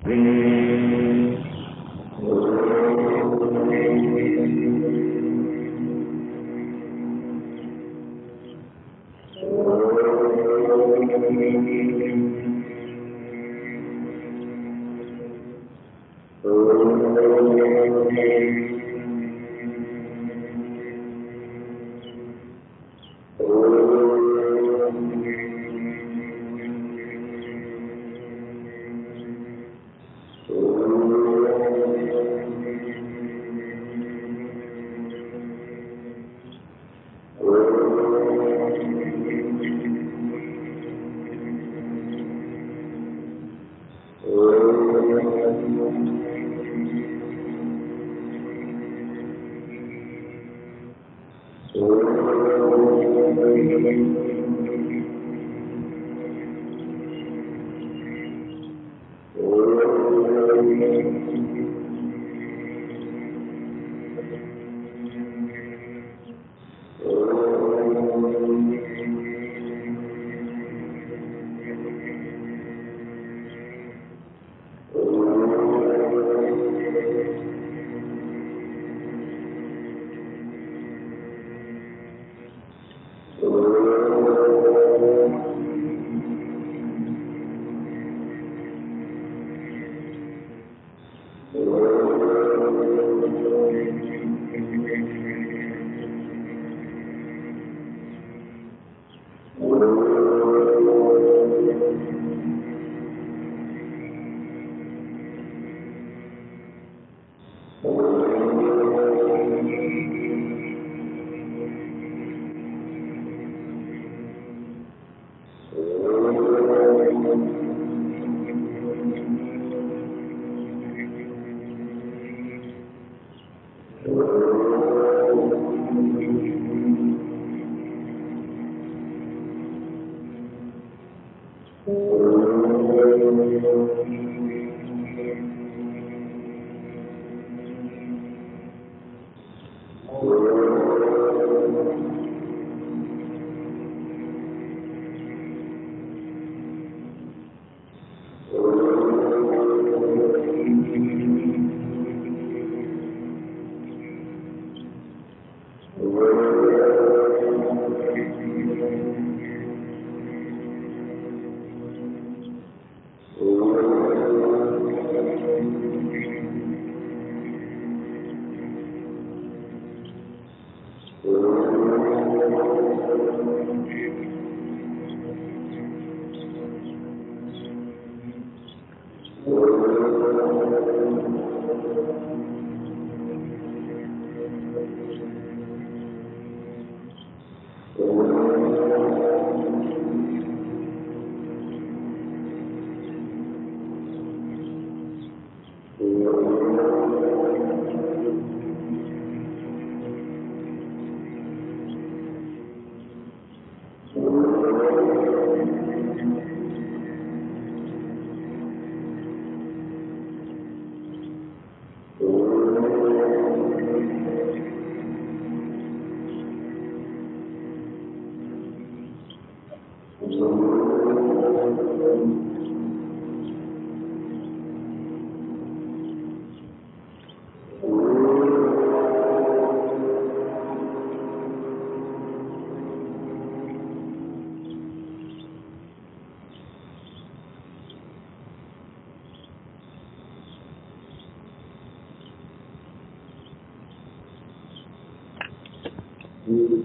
మీరు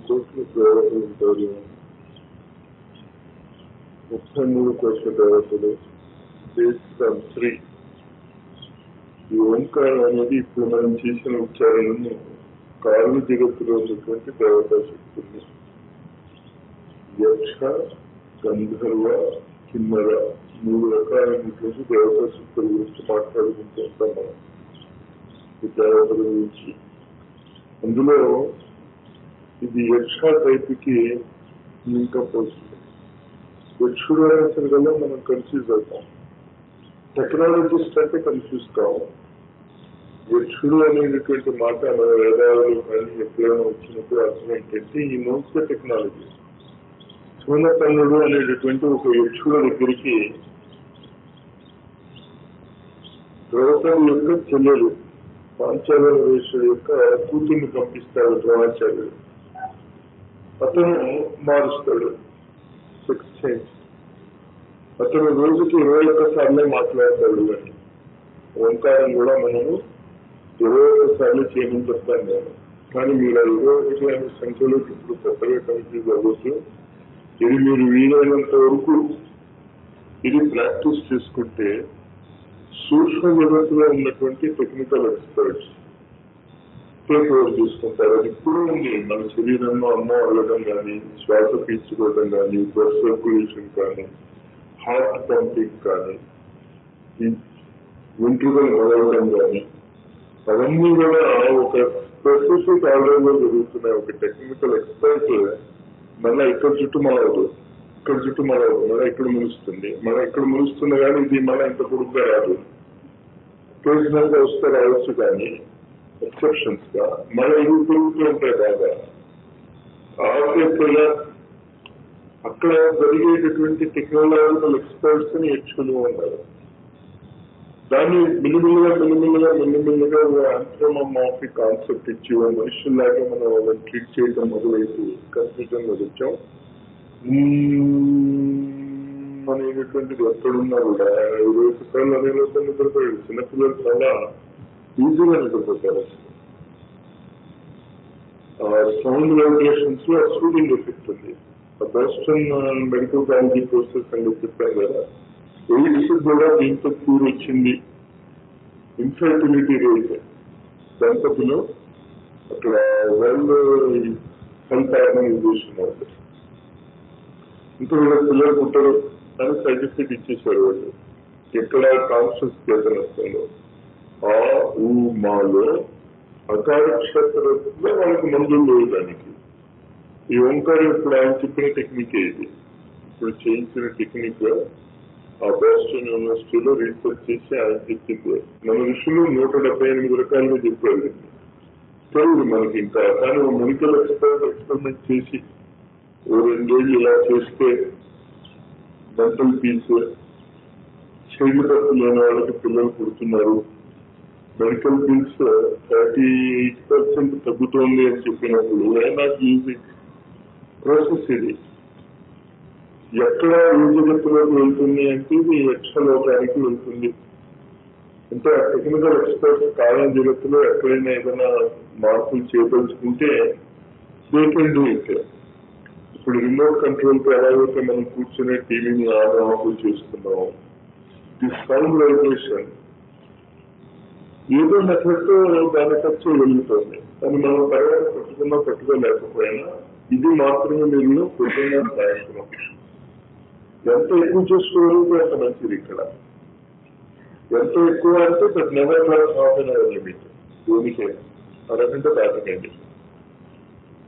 కోట్ల దేవతలు 33 కోట్ల దేవతలు దేశం 3. ఈ ఓంకారం అనేది ఇప్పుడు మనం చేసిన ఉచ్చారణను కాళ్ళు జగత్తులో ఉన్నటువంటి దేవతా శక్తులు యక్ష గంధర్వ కిన్నర 3 రకాలైనటువంటి దేవతా శక్తుల గురించి మాట్లాడుకుంటూ ఉంటాం మనం ఈ దేవతల గురించి. అందులో ఇది యక్ష టైప్కి ఇంకా పోతుంది. యక్షుడు అనేసరి వల్ల మనం కన్ఫ్యూజ్ అవుతాం. టెక్నాలజిస్ట్ అంటే కన్ఫ్యూజ్ కావు. యక్షుడు అనేటువంటి మాట మన వేదాలు కానీ ఎప్పుడైనా వచ్చినప్పుడు అర్థం ఏంటంటే ఈ నోస్ ద టెక్నాలజీ. సూనకన్నుడు అనేటటువంటి ఒక యక్షుడు దగ్గరికి ద్రౌపది యొక్క చెల్లెలు పాంచాల నరేశ్వరు యొక్క కూతుర్ని పంపిస్తాడు ద్రోణాచార్యుడు. అతను మారుస్తాడు సెక్స్ చేంజ్. అతను రోజుకి 21 సార్లే మాట్లాడతాడు అని. ఓంకారం కూడా మనము 21 సార్లు చేయమని చెప్తాను నేను. కానీ మీరు ఆ 21 అనే సంఖ్యలో ఇప్పుడు కొత్తగా కన్ఫ్యూజ్ అవ్వచ్చు. ఇది మీరు వీలైనంత వరకు ఇది ప్రాక్టీస్ చేసుకుంటే సూక్ష్మ జగత్తులో ఉన్నటువంటి టెక్నికల్ ఎక్స్పర్ట్స్ టేక్ ఓవర్ చేసుకుంటారు. అది ఇప్పుడు ఉంది మన శరీరంలో అన్నం అల్లడం కానీ, శ్వాస పీల్చుకోవడం కానీ, బ్లడ్ సర్క్యులేషన్ కానీ, హార్ట్ పంపింగ్ కానీ, వెంట్రుకలు మొదలవడం కానీ, అవన్నీ కూడా ఒక స్పెసిఫిక్ ఆర్డర్ లో జరుగుతున్నాయి. ఒక టెక్నికల్ ఎక్స్పర్ట్ మళ్ళీ ఇక్కడ చుట్టూ మొదలవుతుంది, ఇక్కడ చుట్టూ మొదలవుతుంది, మళ్ళీ ఇక్కడ ములుస్తుంది, మళ్ళీ ఇక్కడ ములుస్తుంది. కానీ ఇది మళ్ళీ ఇంత పొడుగ్గా రాదు. ఒకేషనల్ గా వస్తే రావచ్చు, కానీ ఎక్సెప్షన్స్ గా మళ్ళీ ఇవి పెరుగుతూ ఉంటాయి బాగా. ఆబ్వియస్గా అక్కడ జరిగేటటువంటి టెక్నాలజికల్ ఎక్స్పర్ట్స్ ని యక్షులు ఉన్నారు. దాన్ని మెల్లిమెల్లిగా ఆంథ్రోమోర్ఫిక్ కాన్సెప్ట్ ఇచ్చి మనుషుల్లాగే మనం ట్రీట్ చేయడం మొదలైతే కన్ఫ్యూజన్ లో వచ్చాం. అనేటువంటిది ఎక్కడున్నా కూడా 20 సార్లు అనే లోపల నిద్రపోయాడు. చిన్నపిల్లలు చాలా ఈజీగా నిద్రపోతారు. సౌండ్ వైబ్రేషన్స్ లో సూడింగ్ ఎఫెక్ట్ ఉంది. బోస్టన్ మెడికల్ కాలేజీ కోర్సెస్ అని చెప్పాను కదా, ఎయిడ్స్ కూడా దీంతో క్యూర్ వచ్చింది. ఇన్ఫర్టిలిటీ రేట్ దంపతులు అక్కడ వరల్డ్ హెల్త్ ఆర్గనైజేషన్ అవుతుంది. ఇంకా వీళ్ళ పిల్లలు పుట్టరు అని సర్టిఫికేట్ ఇచ్చేసారు వాళ్ళు. ఎక్కడ కాన్షియస్ చేతన వస్తుందో ఆ మాలో అకారక్షేత్రంలో వాళ్ళకి మందులు లేవు. దానికి ఈ ఓంకారం ఇప్పుడు ఆయన చెప్పిన టెక్నికే ఇది. ఇప్పుడు చేయించిన టెక్నిక్ ఆ బోస్టన్ యూనివర్సిటీలో రీసెర్చ్ చేసి ఆయన చెప్పింది. మన ఋషులు 178 రకాలుగా చెప్పారు. తెలియదు మనకి ఇంకా. కానీ మెడికల్ ఎక్స్పెరిమెంట్ చేసి 2 రోజులు ఇలా చేస్తే మెంటల్ పీస్, శరీరపు లేని వాళ్ళకి పిల్లలు పుడుతున్నారు, మెడికల్ బిల్స్ 38% తగ్గుతోంది అని చెప్పినప్పుడు నాకు ఈజీ ప్రాసెస్ ఇది. ఎక్కడ ఏ జగత్తులోకి వెళ్తుంది అంటే ఇది యక్షలోకానికి వెళ్తుంది. అంటే టెక్నికల్ ఎక్స్పర్ట్స్ కాలం జగత్తులో ఎక్కడైనా ఏదైనా మార్పులు చేయదలుచుకుంటే దే కెన్ డూ ఇట్. ఇప్పుడు రిమోట్ కంట్రోల్ తో ఎలాగైతే మనం కూర్చునే టీవీని ఆన్ ఆఫ్ చేస్తున్నాం, ది సౌండ్ వైబ్రేషన్ ఏదో మెథడ్ దాని ఖర్చు వెళ్తుంది. అది మనం తర్వాత పట్టుకోలేకపోయినా ఇది మాత్రమే మీరు పొద్దున్న సాయంత్రం ఎంత ఎక్కువ చేసుకోగలిగితే అంత మంచిది. ఇక్కడ ఎంత ఎక్కువ అంటే but never class half an hour limit. దీనికే అరగంట దాటకండి.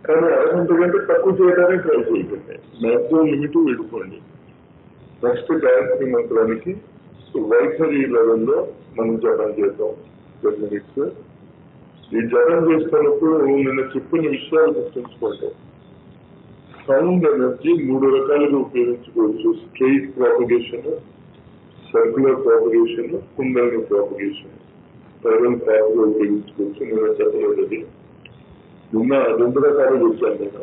కానీ అరగంట కంటే తక్కువ చేయడానికి ట్రై చేయండి. మ్యాక్సిమం లిమిట్ విడుకోండి. నెక్స్ట్ గాయత్రి మంత్రానికి వైఖరి లెవెల్లో మనం జపం చేద్దాం 10 minutes. ఈ జపం చేస్తున్నప్పుడు నిన్న చెప్పిన విషయాలు గుర్తుంచుకోండి. సౌండ్ ఎనర్జీ 3 రకాలుగా ఉపయోగించుకోవచ్చు. Straight propagation, circular propagation, kundalini propagation. Spiral path గా ఉపయోగించుకోవచ్చు. నేను చెప్పలేదు. నిన్న 2 రకాలు చెప్పాను నేను.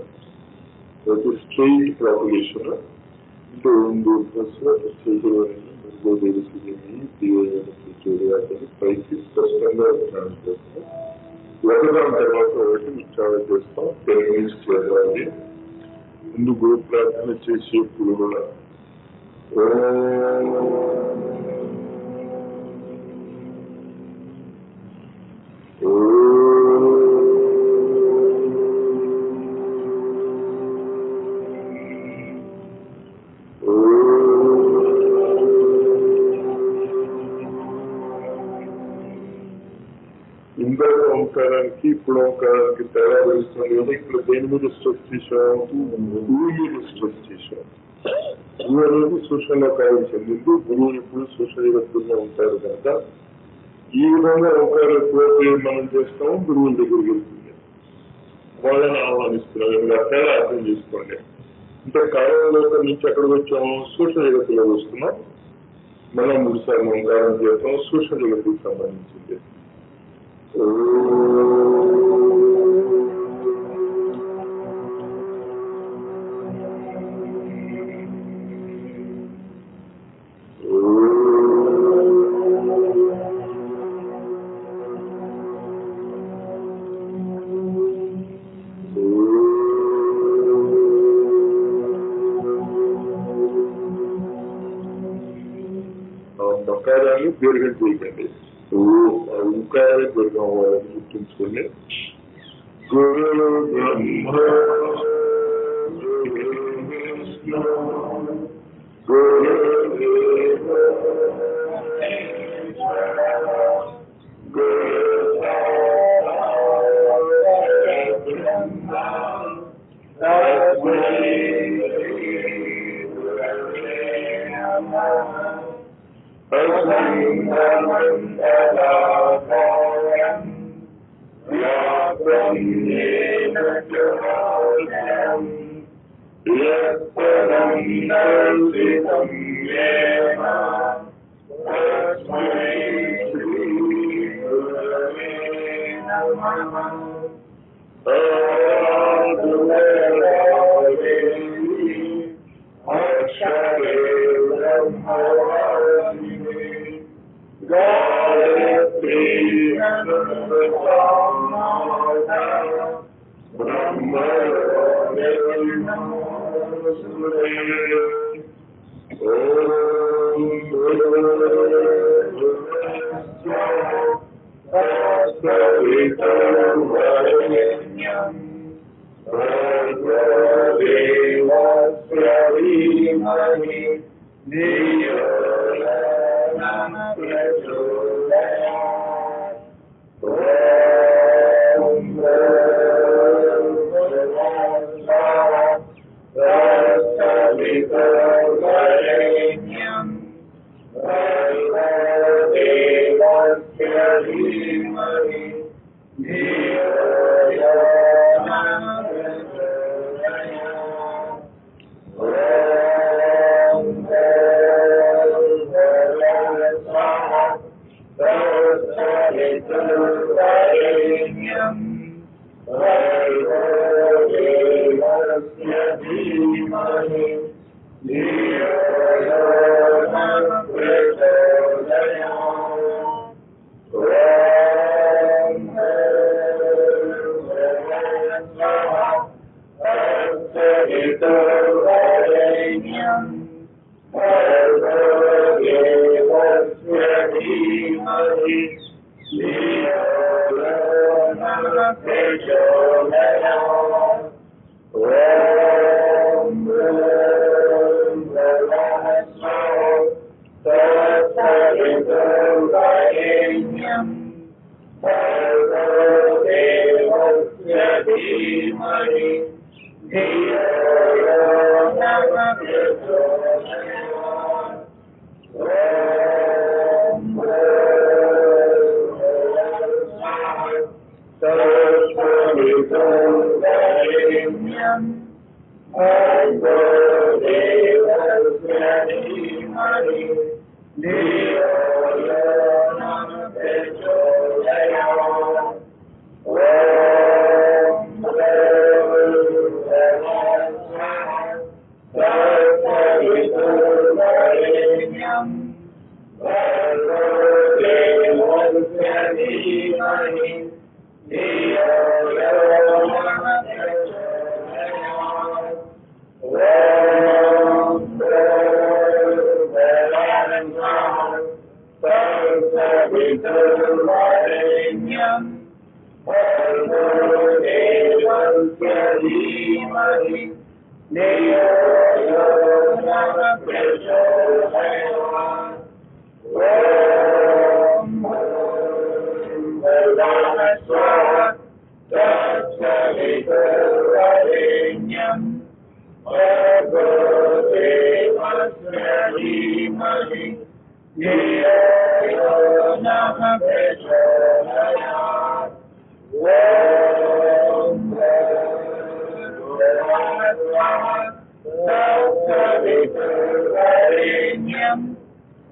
అయితే స్ట్రెయిట్ ప్రాపగేషన్ అంటే పైకి స్పష్టంగా ఒకదాని తర్వాత ఒకటి ఉచ్చారణ చేస్తాం. 10 minutes చేయాలి. ముందు గురు ప్రార్థన చేసేప్పుడు కూడా ఇందాక ఓంకారానికి ఇప్పుడు ఓంకారానికి తేడా తెలుస్తుంది కదా. ఇక్కడ దేని మీద స్ట్రెస్ చేశాం? గురువు మీద స్ట్రెస్ చేశాం. గురువు అనేది సూక్ష్మలోకాలకు చెందింది. గురువు ఎప్పుడు సూక్ష్మ జగత్తుల్లో ఉంటారు కనుక ఈ విధంగా ఓంకారం ఎప్పుడైతే మనం చేస్తామో గురువుల దగ్గరికి వెళ్తుంది. వాళ్ళని ఆహ్వానిస్తున్నాం. ఇలా తేడా అర్థం చేసుకోండి. అంటే కాలంలో నుంచి ఎక్కడికి వచ్చాము? సూక్ష్మ జగత్తులోకి వస్తున్నాం. మనం 3 సార్లు ఓంకారం చేస్తాం. సూక్ష్మ జగత్తుకు సంబంధించింది. మకారాన్ని దీర్ఘం చేయకండి. ఓంకారాన్ని దీర్ఘం అవ్వాలని గుర్తుంచుకోండి. గురు బ్రహ్మ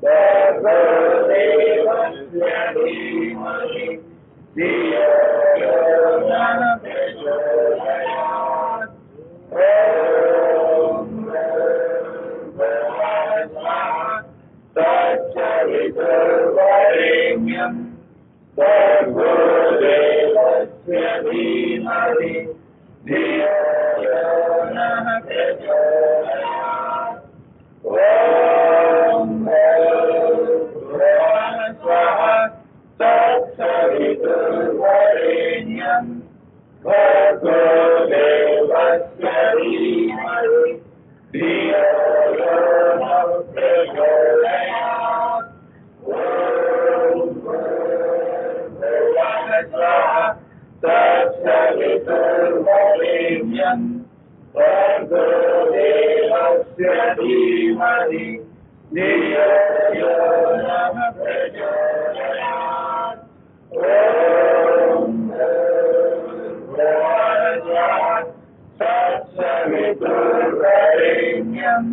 भर्गोदेवस्य धीमहि धियो यो नः प्रचोदयात्। ॐ तत्सवितुर्वरेण्यं भर्गोदेवस्य धीमहि धियो यो नः प्रचोदयात्। तत्सवितुर्वरेण्यं भर्गोदेवस्य धीमहि धियो यो नः प्रचोदयात्। तत्सवितुर्वरेण्यं भर्गोदेवस्य धीमहि धियो यो नः प्रचोदयात्। तत्सवितुर्वरेण्यं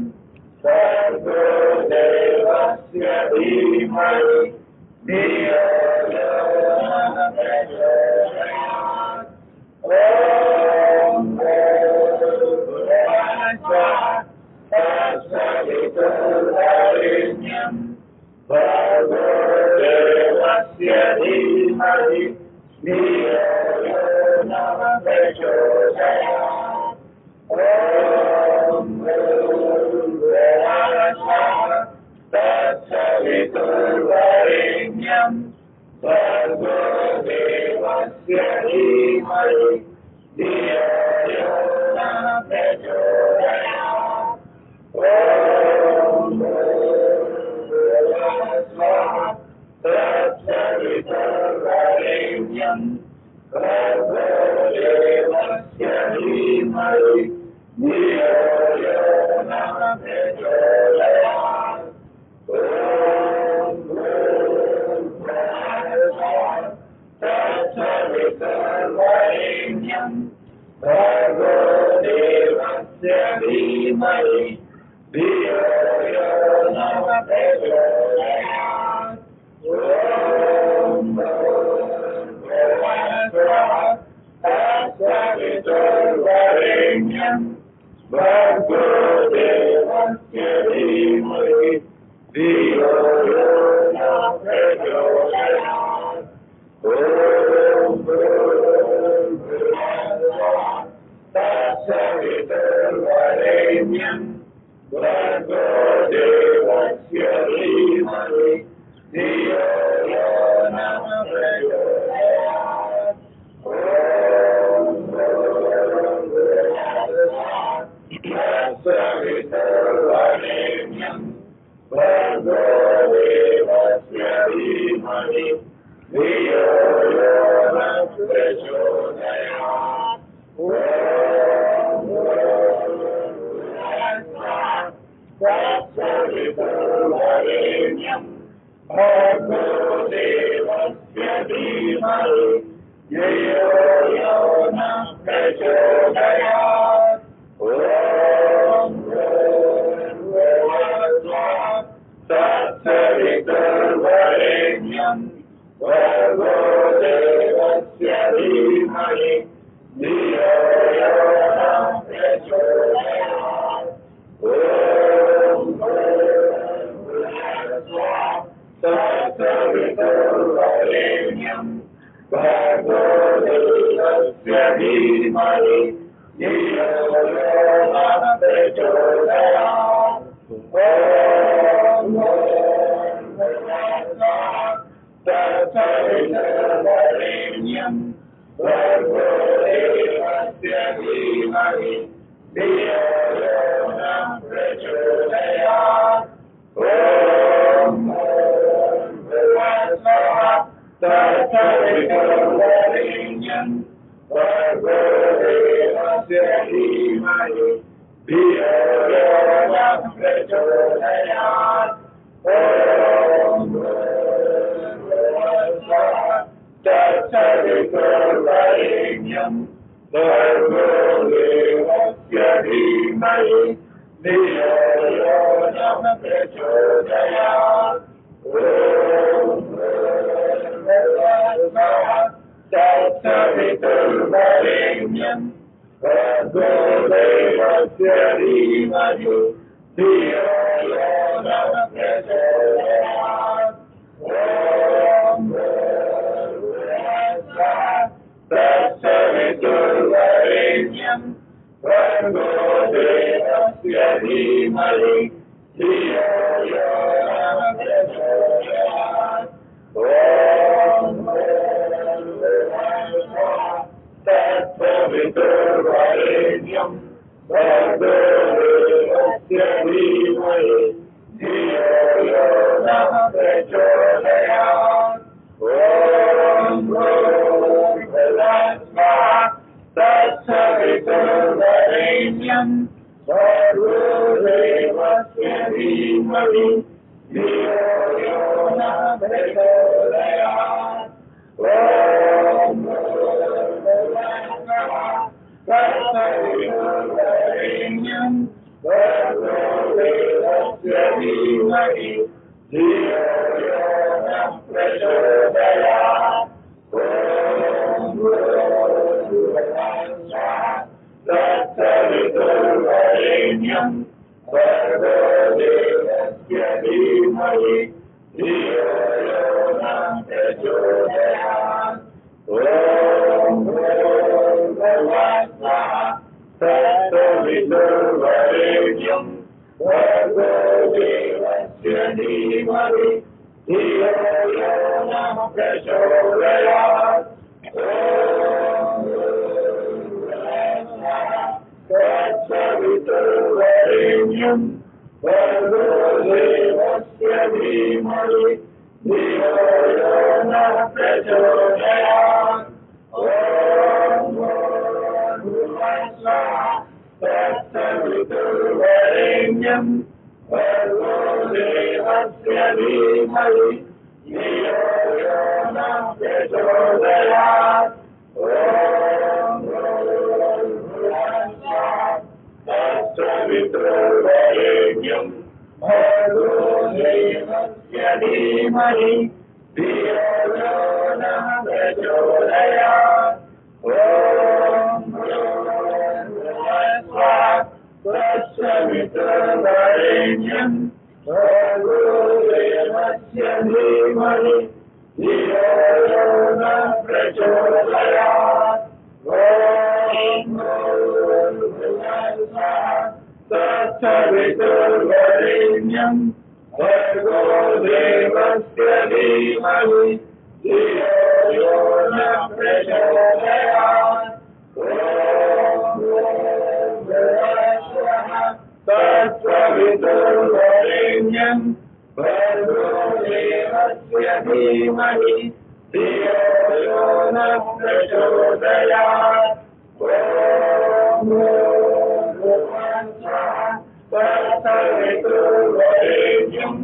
भर्गोदेवस्य धीमहि धियो यो नः प्रचोदयात्। तत्सवितुर्वरेण्यं भर्गोदेवस्य धीमहि धियो यो नः प्रचोदयात्। तत्सवितुर्वरेण्यं भर्गोदेवस्य धीमहि धियो यो नः प्रचोदयात्। तत्सवितुर्वरेण्यं भर्गोदेवस्य धीमहि धियो यो नः प्रचोदयात्। तत्सवितुर्वरेण्यं भर्गोदेवस्य धीमहि धियो यो नः प्रचोदयात्। तत्सवितुर्वरेण्यं भर्गोदेवस्य धीमहि धियो यो नः प्रचोदयात्। तत्सवितुर्वरेण्यं भर्गोदेवस्य धीमहि धियो यो नः प्रचोदयात्। तत्सवितुर्वरेण्यं भर्गोदेवस्य धीमहि धियो यो नः प्रचोदयात्। तत्सवितुर्वरेण्यं भर्गोदेवस्य धीमहि धियो यो नः प्रचोदयात्। तत्सवितुर्वरेण्यं भर्गोदेवस्य धीमहि धियो यो नः प्रचोदयात्। तत्सवितुर्वरेण्यं भर्गोदेवस्य धीमहि धियो यो नः प्रचोदयात्। तत्सवितुर्वरेण्यं भर्गोदेवस्य धीमहि धियो यो नः प्रचोदयात्। तत्सवितुर्वरेण्यं भर्गोदेवस्य धीमहि धियो यो नः प्रचोदयात्। तत्सवितुर्वरेण्यं भर्गोदेवस्य धीमहि धियो यो नः प्रचोदयात् तत्सवितुर्वरेण्यम् भर्गो देवस्य धीमहि धियो यो नः प्रचोदयात् तत्सवितुर्वरेण्यम् भर्गो देवस्य धीमहि धियो यो नः प्रचोदयात् तत्सवितुर्वरेण्यम् भर्गो देवस्य धीमहि धियो यो नः प्रचोदयात् तत्सवितुर्वरेण्यम् भर्गो देवस्य धीमहि धियो यो नः प्रचोदयात् तत्सवितुर्वरेण्यम् भर्गो देवस्य धीमहि धियो यो नः प्रचोदयात् तत्सवितुर्वरेण्यम् भर्गो देवस्य धीमहि धियो यो नः प्रचोदयात् तत्सवितुर्वरेण्यम् भर्गो देवस्य धीमहि धियो यो नः प्रचोदयात् तत्सवितुर्वरेण्यम् भर्गो देवस्य धीमहि धियो यो नः प्रचोदयात् तत्सवितुर्वरेण्यम् भर्गो देवस्य धीमहि धियो यो नः प्रचोदयात् तत्सवितुर्वरेण्यम् भर्गो देवस्य धीमहि धियो यो नः प्रचोदयात् तत्सवितुर्वरेण्यम् भर्गो देवस्य धीमहि धियो यो नः प्रचोदयात् तत्सवितुर्वरेण्यम् भर्गो देवस्य धीमहि धियो यो नः प्रचोदयात् तत्सवितुर्वरेण्यम् भर्गो देवस्य धीमहि धियो यो नः प्रचोदयात् तत्सवितुर्वरेण्यम्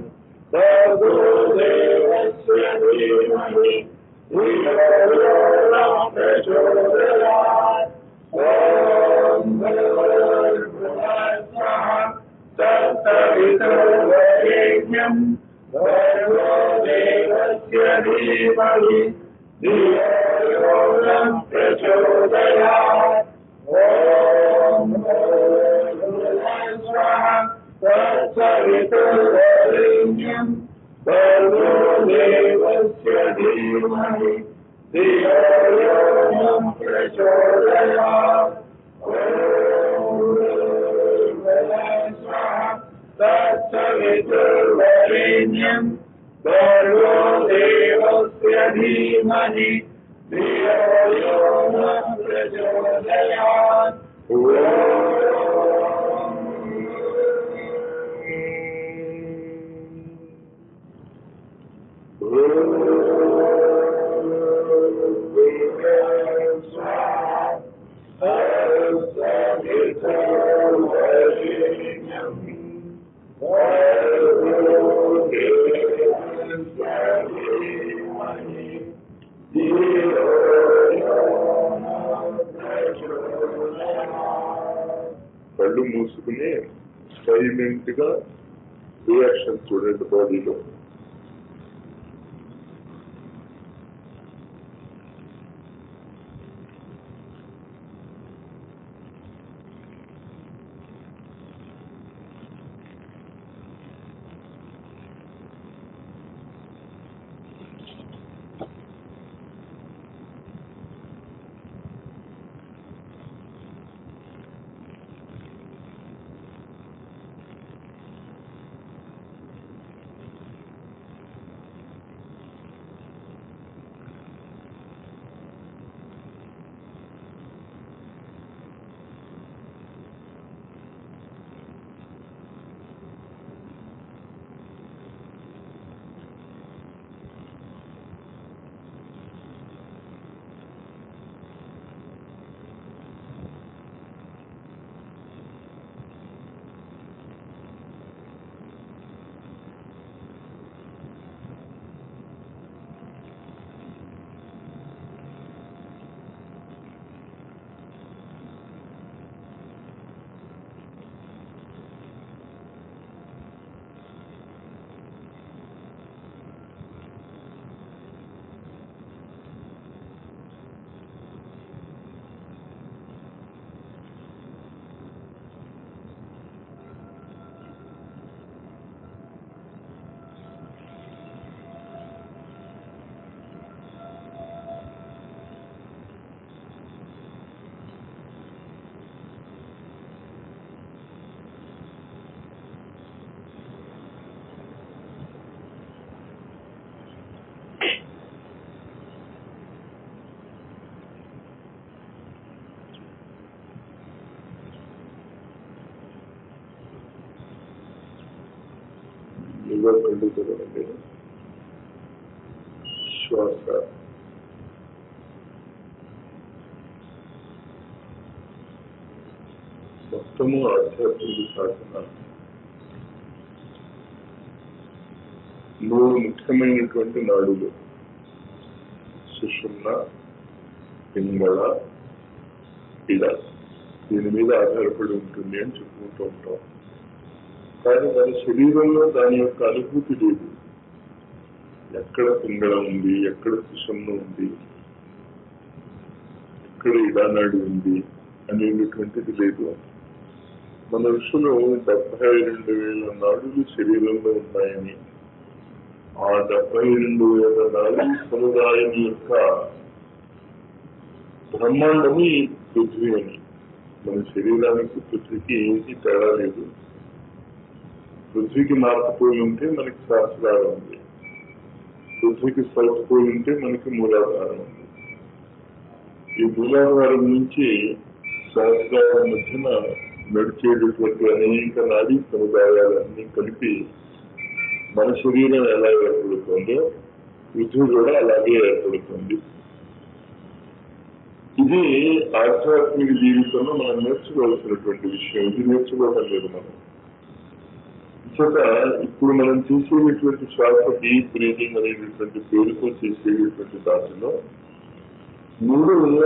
भर्गो देवस्य धीमहि धियो यो नः प्रचोदयात् तत्सवितुर्वरेण्यम् भर्गो देवस्य धीमहि धियो यो नः प्रचोदयात् तत्सवितुर्वरेण्यम् भर्गो देवस्य धीमहि धियो यो नः प्रचोदयात् तत्सवितुर्वरेण्यम् भर्गो देवस्य धीमहि धियो यो नः प्रचोदयात् కళ్ళు మూసుకుని సైలెంట్ గా రియాక్షన్ చూడండి బాడీలో. చూడండి శ్వాస మొత్తము ఆధ్యాత్మిక సాధన. 3 ముఖ్యమైనటువంటి నాడులు సుషుమ్న, పింగళ, ఇడ. దీని మీద ఆధారపడి ఉంటుంది అని చెప్పుకుంటూ ఉంటాం. కానీ మన శరీరంలో దాని యొక్క అనుభూతి లేదు. ఎక్కడ పింగళ ఉంది, ఎక్కడ సుషుమ్న ఉంది, ఎక్కడ ఇడానాడు ఉంది అనేటువంటిది లేదు. మన ఋషులు 72,000 నాడులు శరీరంలో ఉన్నాయని, ఆ 72,000 నాడులు సముదాయం యొక్క బ్రహ్మాండము ఈ పృథ్వీ అని. మన శరీరానికి పృథ్వీకి ఏంటి తేడా లేదు. పృథ్వీకి నార్త్ పోల్ ఉంటే మనకి సహస్రారం ఉంది, పృథ్వీకి సౌత్ పోల్ ఉంటే మనకి మూలాధారం ఉంది. ఈ మూలాధారం నుంచి సహస్రారం మధ్యన నడిచేటటువంటి అనేక నాడీ సముదాయాలన్నీ కలిపి మన శరీరం ఎలా ఏర్పడుతుందో పృథ్వీ కూడా అలాగే ఏర్పడుతుంది. ఇది ఆధ్యాత్మిక జీవితంలో మనం నేర్చుకోవాల్సినటువంటి విషయం. ఇది నేర్చుకోవడం లేదు మనం. ఇప్పుడు మనం చేసేటటువంటి శ్వాస డీప్ బ్రీతింగ్ అనేటటువంటి పేరుతో చేసేటటువంటి దాంట్లో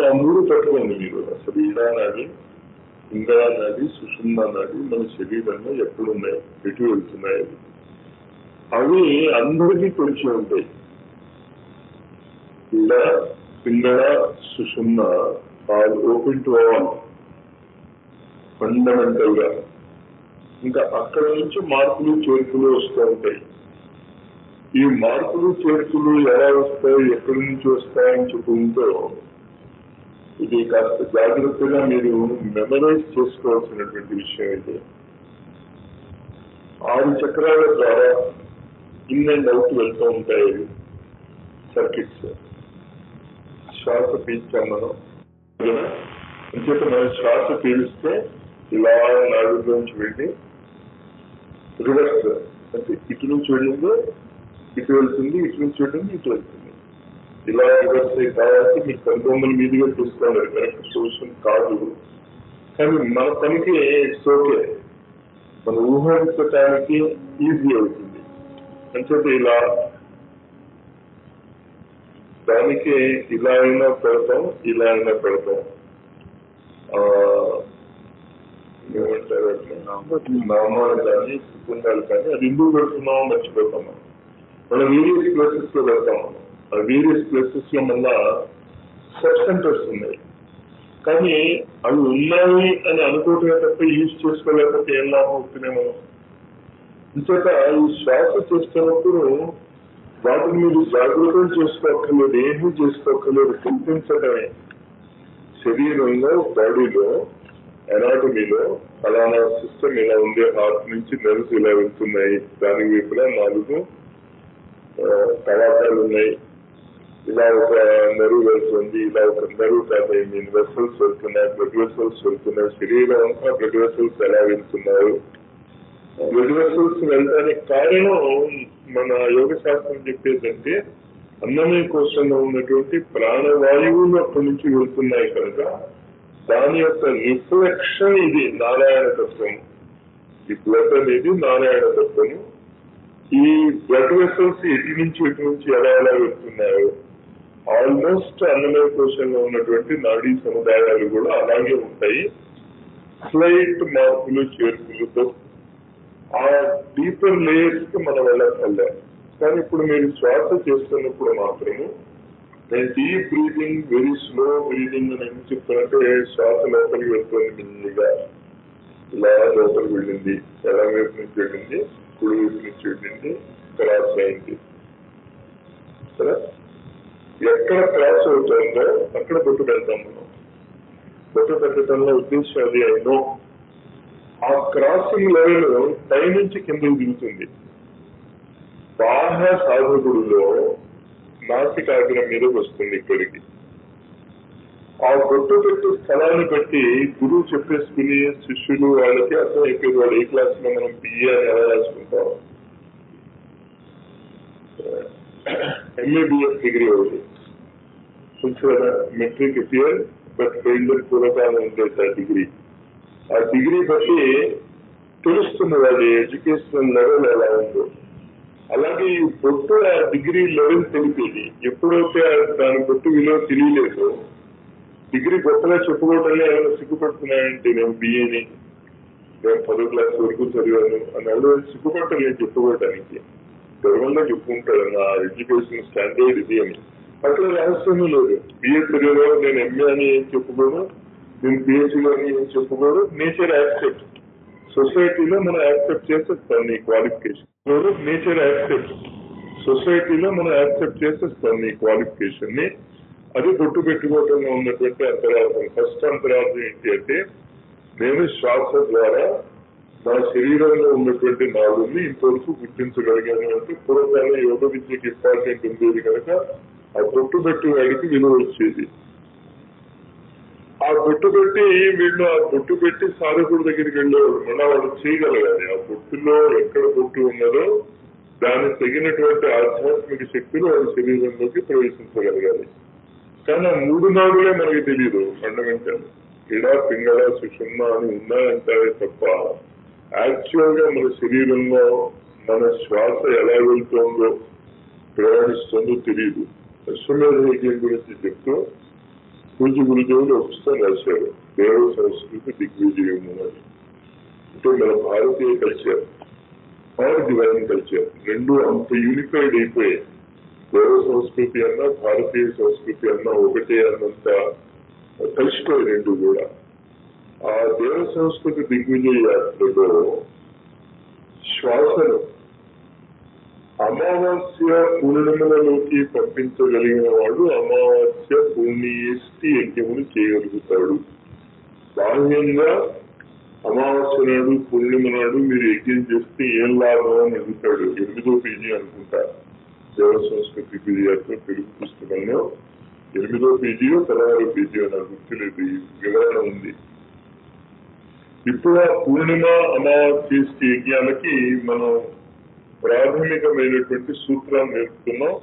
ఆ మూడు పట్టుకోండి మీరు. అసలు ఇడానాడి, పింగళానాడి, సుషుమ్నా నాడి మన శరీరంలో ఎక్కడున్నాయి, ఎటు వెళ్తున్నాయి అవి అందరికీ తెలిసి ఉంటాయి. Ida, Pingala, Sushumna all open to all fundamental గా. ఇంకా అక్కడ నుంచి మార్పులు చేర్పులు వస్తూ ఉంటాయి. ఈ మార్పులు చేర్పులు ఎలా వస్తాయి, ఎక్కడి నుంచి వస్తాయని చెప్పుకుంటూ ఇది కాస్త జాగ్రత్తగా మీరు మెమరైజ్ చేసుకోవాల్సినటువంటి విషయం ఇది. 6 చక్రాల ద్వారా ఇన్ అండ్ అవుట్ వెళ్తూ ఉంటాయి సర్కిట్స్. శ్వాస పీల్చాం మనం. అంచేత మనం శ్వాస పీలిస్తే ఇలా నాడులోంచి వెళ్ళి రివర్స్ అంటే ఇటు నుంచి వెళ్ళింది ఇటు వెళ్తుంది, ఇటు నుంచి వెళ్ళింది ఇటు వెళ్తుంది. ఇలా రివర్స్ అయ్యి కాబట్టి మీకు కంట్రోల్ మీదుగా చూసుకోవాలి. కరెక్ట్ సొల్యూషన్ కాదు, కానీ మన పనికి ఇట్స్ ఓకే. మన ఊహించటానికి ఈజీ అవుతుంది. అంచేత ఇలా దానికి ఇలా అయినా పెడతాం, ఇలా అయినా పెడతాం. ఏమంటారు నామాలు కానీ సుకుండాలు కానీ అది ఎందుకు పెడుతున్నామో మర్చిపోతాం. మనం వేరియస్ ప్లేసెస్ లో పెడతాం. ఆ వేరియస్ ప్లేసెస్ లో మళ్ళా సబ్ సెంటర్స్ ఉన్నాయి, కానీ అవి ఉన్నాయి అని అనుకోవటమే తప్ప యూజ్ చేసుకోలేకపోతే ఏం లాభం అవుతున్నాయి మనం. ఇంచేత ఈ శ్వాస చేస్తున్నప్పుడు వాటిని మీరు జాగ్రత్తలు చేసుకోక్కర్లేదు, ఏమీ చేసుకోక్కర్లేదు, గుర్తించడమే. శరీరంలో బాడీలో ఎనాటమీలో అలానా సిస్టమ్ ఇలా ఉంది, హార్ట్ నుంచి నర్వ్స్ ఇలా వెళ్తున్నాయి, దాని వైపులా 4 కవాటాలు ఉన్నాయి, ఇలా ఒక నరువు వెళ్తుంది, ఇలా ఒక నరువు కాదు మీన్ వెసల్స్ వెళ్తున్నాయి, బ్లడ్ వెసల్స్ వెళ్తున్నాయి. శరీరం అంతా బ్లడ్ వెసల్స్ ఎలా వెళ్తున్నారు, బ్లడ్ వెసల్స్ వెళ్ళడానికి కారణం మన యోగ శాస్త్రం చెప్పేదంటే అన్నమయ కోశంలో ఉన్నటువంటి ప్రాణవాయువులు అక్కడి నుంచి వెళ్తున్నాయి కనుక దాని యొక్క రిఫ్లెక్షన్ ఇది నారాయణ తత్వం. ఈ బ్లడ్ అనేది నారాయణ తత్వము. ఈ బ్లడ్ వెసల్స్ ఎటు నుంచి ఎలా వెళ్తున్నాయో ఆల్మోస్ట్ అన్నమయ కోశంలో ఉన్నటువంటి నాడీ సముదాయాలు కూడా అలాగే ఉంటాయి, స్లైట్ మార్పులు చేర్పులతో. ఆ డీపర్ లేయర్స్ కి మనం వెళ్ళక్కర్లే. కానీ ఇప్పుడు మీరు శ్వాస చేస్తున్నప్పుడు మాత్రము నేను deep breathing, very slow breathing అని ఏం చెప్తానంటే శ్వాస లోపలికి వెళ్తుంది, మెల్లిగా ఇలా లోపలికి వెళ్ళింది, ఎడం వైపు నుంచి వెళ్ళింది, కుడి వైపు నుంచి వెళ్ళింది, క్రాస్ అయింది. సరే, ఎక్కడ క్రాస్ అవుతుందో అక్కడ బొట్టు పెడతాం మనం. బొట్టు పెట్టడంలో ఉద్దేశం అది అయినో ఆ క్రాసింగ్ లెవెల్ పైనుంచి కిందకి దిగుతుంది. బాహ్య సాధకుడులో నాసికాగ్రం మీదకి వస్తుంది ఇక్కడికి. ఆ బొట్టు పెట్టి స్థలాన్ని బట్టి గురువు చెప్పేసుకుని శిష్యులు వాళ్ళకి అర్థం అయిపోయింది. వాళ్ళు ఏ క్లాస్ లో మనం బిఏ అని ఎలా రాసుకుంటాం, ఎంఏబిఎస్ డిగ్రీ ఒకటి కొంచెం మెట్రిక్ ఇయర్ బట్ ఫెయిల్యూర్ పూర్వకాలం ఉండేది ఆ డిగ్రీ. ఆ డిగ్రీ బట్టి తెలుస్తుంది వాళ్ళ ఎడ్యుకేషనల్ లెవెల్ ఎలా ఉందో. అలాగే ఈ బొట్టు ఆ డిగ్రీ లెవెల్ తెలిపేది. ఎప్పుడైతే దాని బొట్టు విలువ తెలియలేదు, డిగ్రీ గొప్పగా చెప్పుకోవడంలో ఏమైనా సిగ్గుపడుతున్నాయంటే నేను బిఏని, నేను 10వ క్లాస్ వరకు చదివాను అని అలా సిగ్గుపడటం నేను చెప్పుకోవడానికి. గర్వంగా చెప్పుకుంటాడు నా ఎడ్యుకేషన్ స్టాండర్డ్ ఇది అని. అక్కడ రహస్యమూ లేదు. బిఏ చదివాను, నేను ఎంఏ అని ఏం చెప్పుకోను, నేను పిహెచ్డీ అని ఏం చెప్పుకోడు. నేచర్ యాక్సెప్ట్, సొసైటీలో మనం యాక్సెప్ట్ చేసేస్తాం నీ క్వాలిఫికేషన్. నేచర్ యాక్సెప్ట్, సొసైటీలో మనం యాక్సెప్ట్ చేసేస్తాం నీ క్వాలిఫికేషన్ ని. అది బొట్టు పెట్టుకోవటంలో ఉన్నటువంటి అంతరార్థం. ఫస్ట్ అంతరార్థం ఏంటి అంటే నేను శ్వాస ద్వారా నా శరీరంలో ఉన్నటువంటి నాలుగుని ఇంతవరకు గుర్తించగలిగాను. అంటే పూర్వకాలం యోగ విద్యకి ఇంపార్టెంట్ ఉండేది కనుక ఆ బొట్టు పెట్టి వాడికి విలువ వచ్చేది. ఆ బొట్టు పెట్టి వీళ్ళు ఆ బొట్టు పెట్టి సాధకుడి దగ్గరికి వెళ్ళేవాడు. మళ్ళా వాడు చేయగలగాలి. ఆ బొట్టులో ఎక్కడ బొట్టు ఉన్నదో దానికి తగినటువంటి ఆధ్యాత్మిక శక్తులు వాడి శరీరంలోకి ప్రవేశించగలగాలి. కానీ ఆ 3 నాడులే మనకి తెలియదు. ఫండమెంటల్ ఇడా పింగళ సుషుమ్న అని ఉన్నాయంటారే తప్ప యాక్చువల్ గా మన శరీరంలో మన శ్వాస ఎలా వెళ్తుందో ప్రయాణిస్తుందో తెలియదు. అశ్వమేధ యజ్ఞం గురించి చెప్తూ పూజ గురుదేవులు ఒక పుస్తకం రాశారు, దేవ సంస్కృతి దిగ్విజయము అని. అంటే మన భారతీయ కల్చర్ ఆర్ డివైన్ కల్చర్ రెండు అంత యూనిఫైడ్ అయిపోయాయి. దేవ సంస్కృతి అన్నా భారతీయ సంస్కృతి అన్నా ఒకటే అన్నంత కలిసిపోయి రెండు కూడా. ఆ దేవ సంస్కృతి దిగ్విజయ యాత్రలో శ్వాసను అమావాస్య పూర్ణిమలలోకి పంపించగలిగిన వాడు అమావాస్య పూర్ణిష్టి యజ్ఞములు చేయగలుగుతాడు. బాహ్యంగా అమావాస్య నాడు పూర్ణిమ నాడు మీరు యజ్ఞం చేస్తే ఏం లాభం అని అడుగుతాడు. 8వ పేజీ అనుకుంటా దేవ సంస్కృతి దిగ్విజయాత్ర తెలుగు పుస్తకంలో 8వ పేజీయో 16వ పేజీయో నాకు గుర్తులేదు, వివరణ ఉంది. ఇప్పుడు ఆ పూర్ణిమ అమావాస్య యజ్ఞాలకి మనం ప్రాథమికమైనటువంటి సూత్రాలు నేర్పుతున్నాం.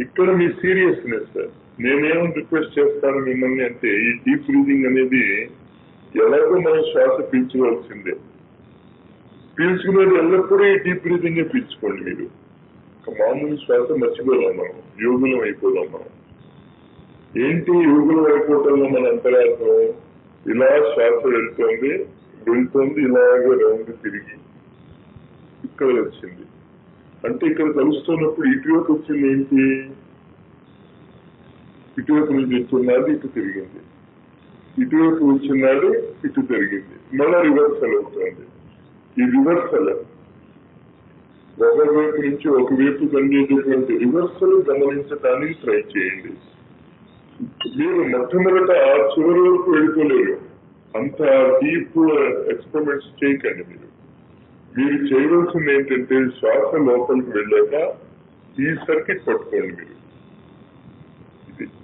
ఇక్కడ మీ సీరియస్నెస్ నేనేం రిక్వెస్ట్ చేస్తాను మిమ్మల్ని అంటే ఈ డీప్ బ్రీదింగ్ అనేది ఎలాగో మనం శ్వాస పీల్చుకోవాల్సిందే. పీల్చుకునేది ఎల్లప్పుడూ ఈ డీప్ బ్రీదింగ్ పీల్చుకోండి. మీరు మామూలు శ్వాస మర్చిపోదాం, మనం యోగులం అయిపోదాం. మనం ఏంటి యోగులం అయిపోవటంలో మన అంతరార్థం? ఇలా శ్వాస వెళ్తుంది, వెళ్తోంది, ఇలాగే రౌండ్ తిరిగి ఇక్కడ వచ్చింది. అంటే ఇక్కడ కలుస్తున్నప్పుడు ఇటువైపు వచ్చింది ఏంటి? ఇటువైపు నుంచి వచ్చిన్నాడు, ఇటు తిరిగింది. ఇటువైపు వచ్చిన్నాడు, ఇటు తిరిగింది. మళ్ళా రివర్సల్ అవుతుంది. ఈ రివర్సల్ ఒకరి వైపు నుంచి ఒకవైపు కలిగేటటువంటి రివర్సల్ గమనించడానికి ట్రై చేయండి. మీరు మొట్టమొదట చివరి వరకు వెళ్ళిపోలేరు. అంత డీప్ ఎక్స్పెరిమెంట్స్ చేయకండి. మీరు చేయవలసింది ఏంటంటే శ్వాస లోపలికి వెళ్ళాక ఈ సర్కిట్ పట్టుకోండి. మీరు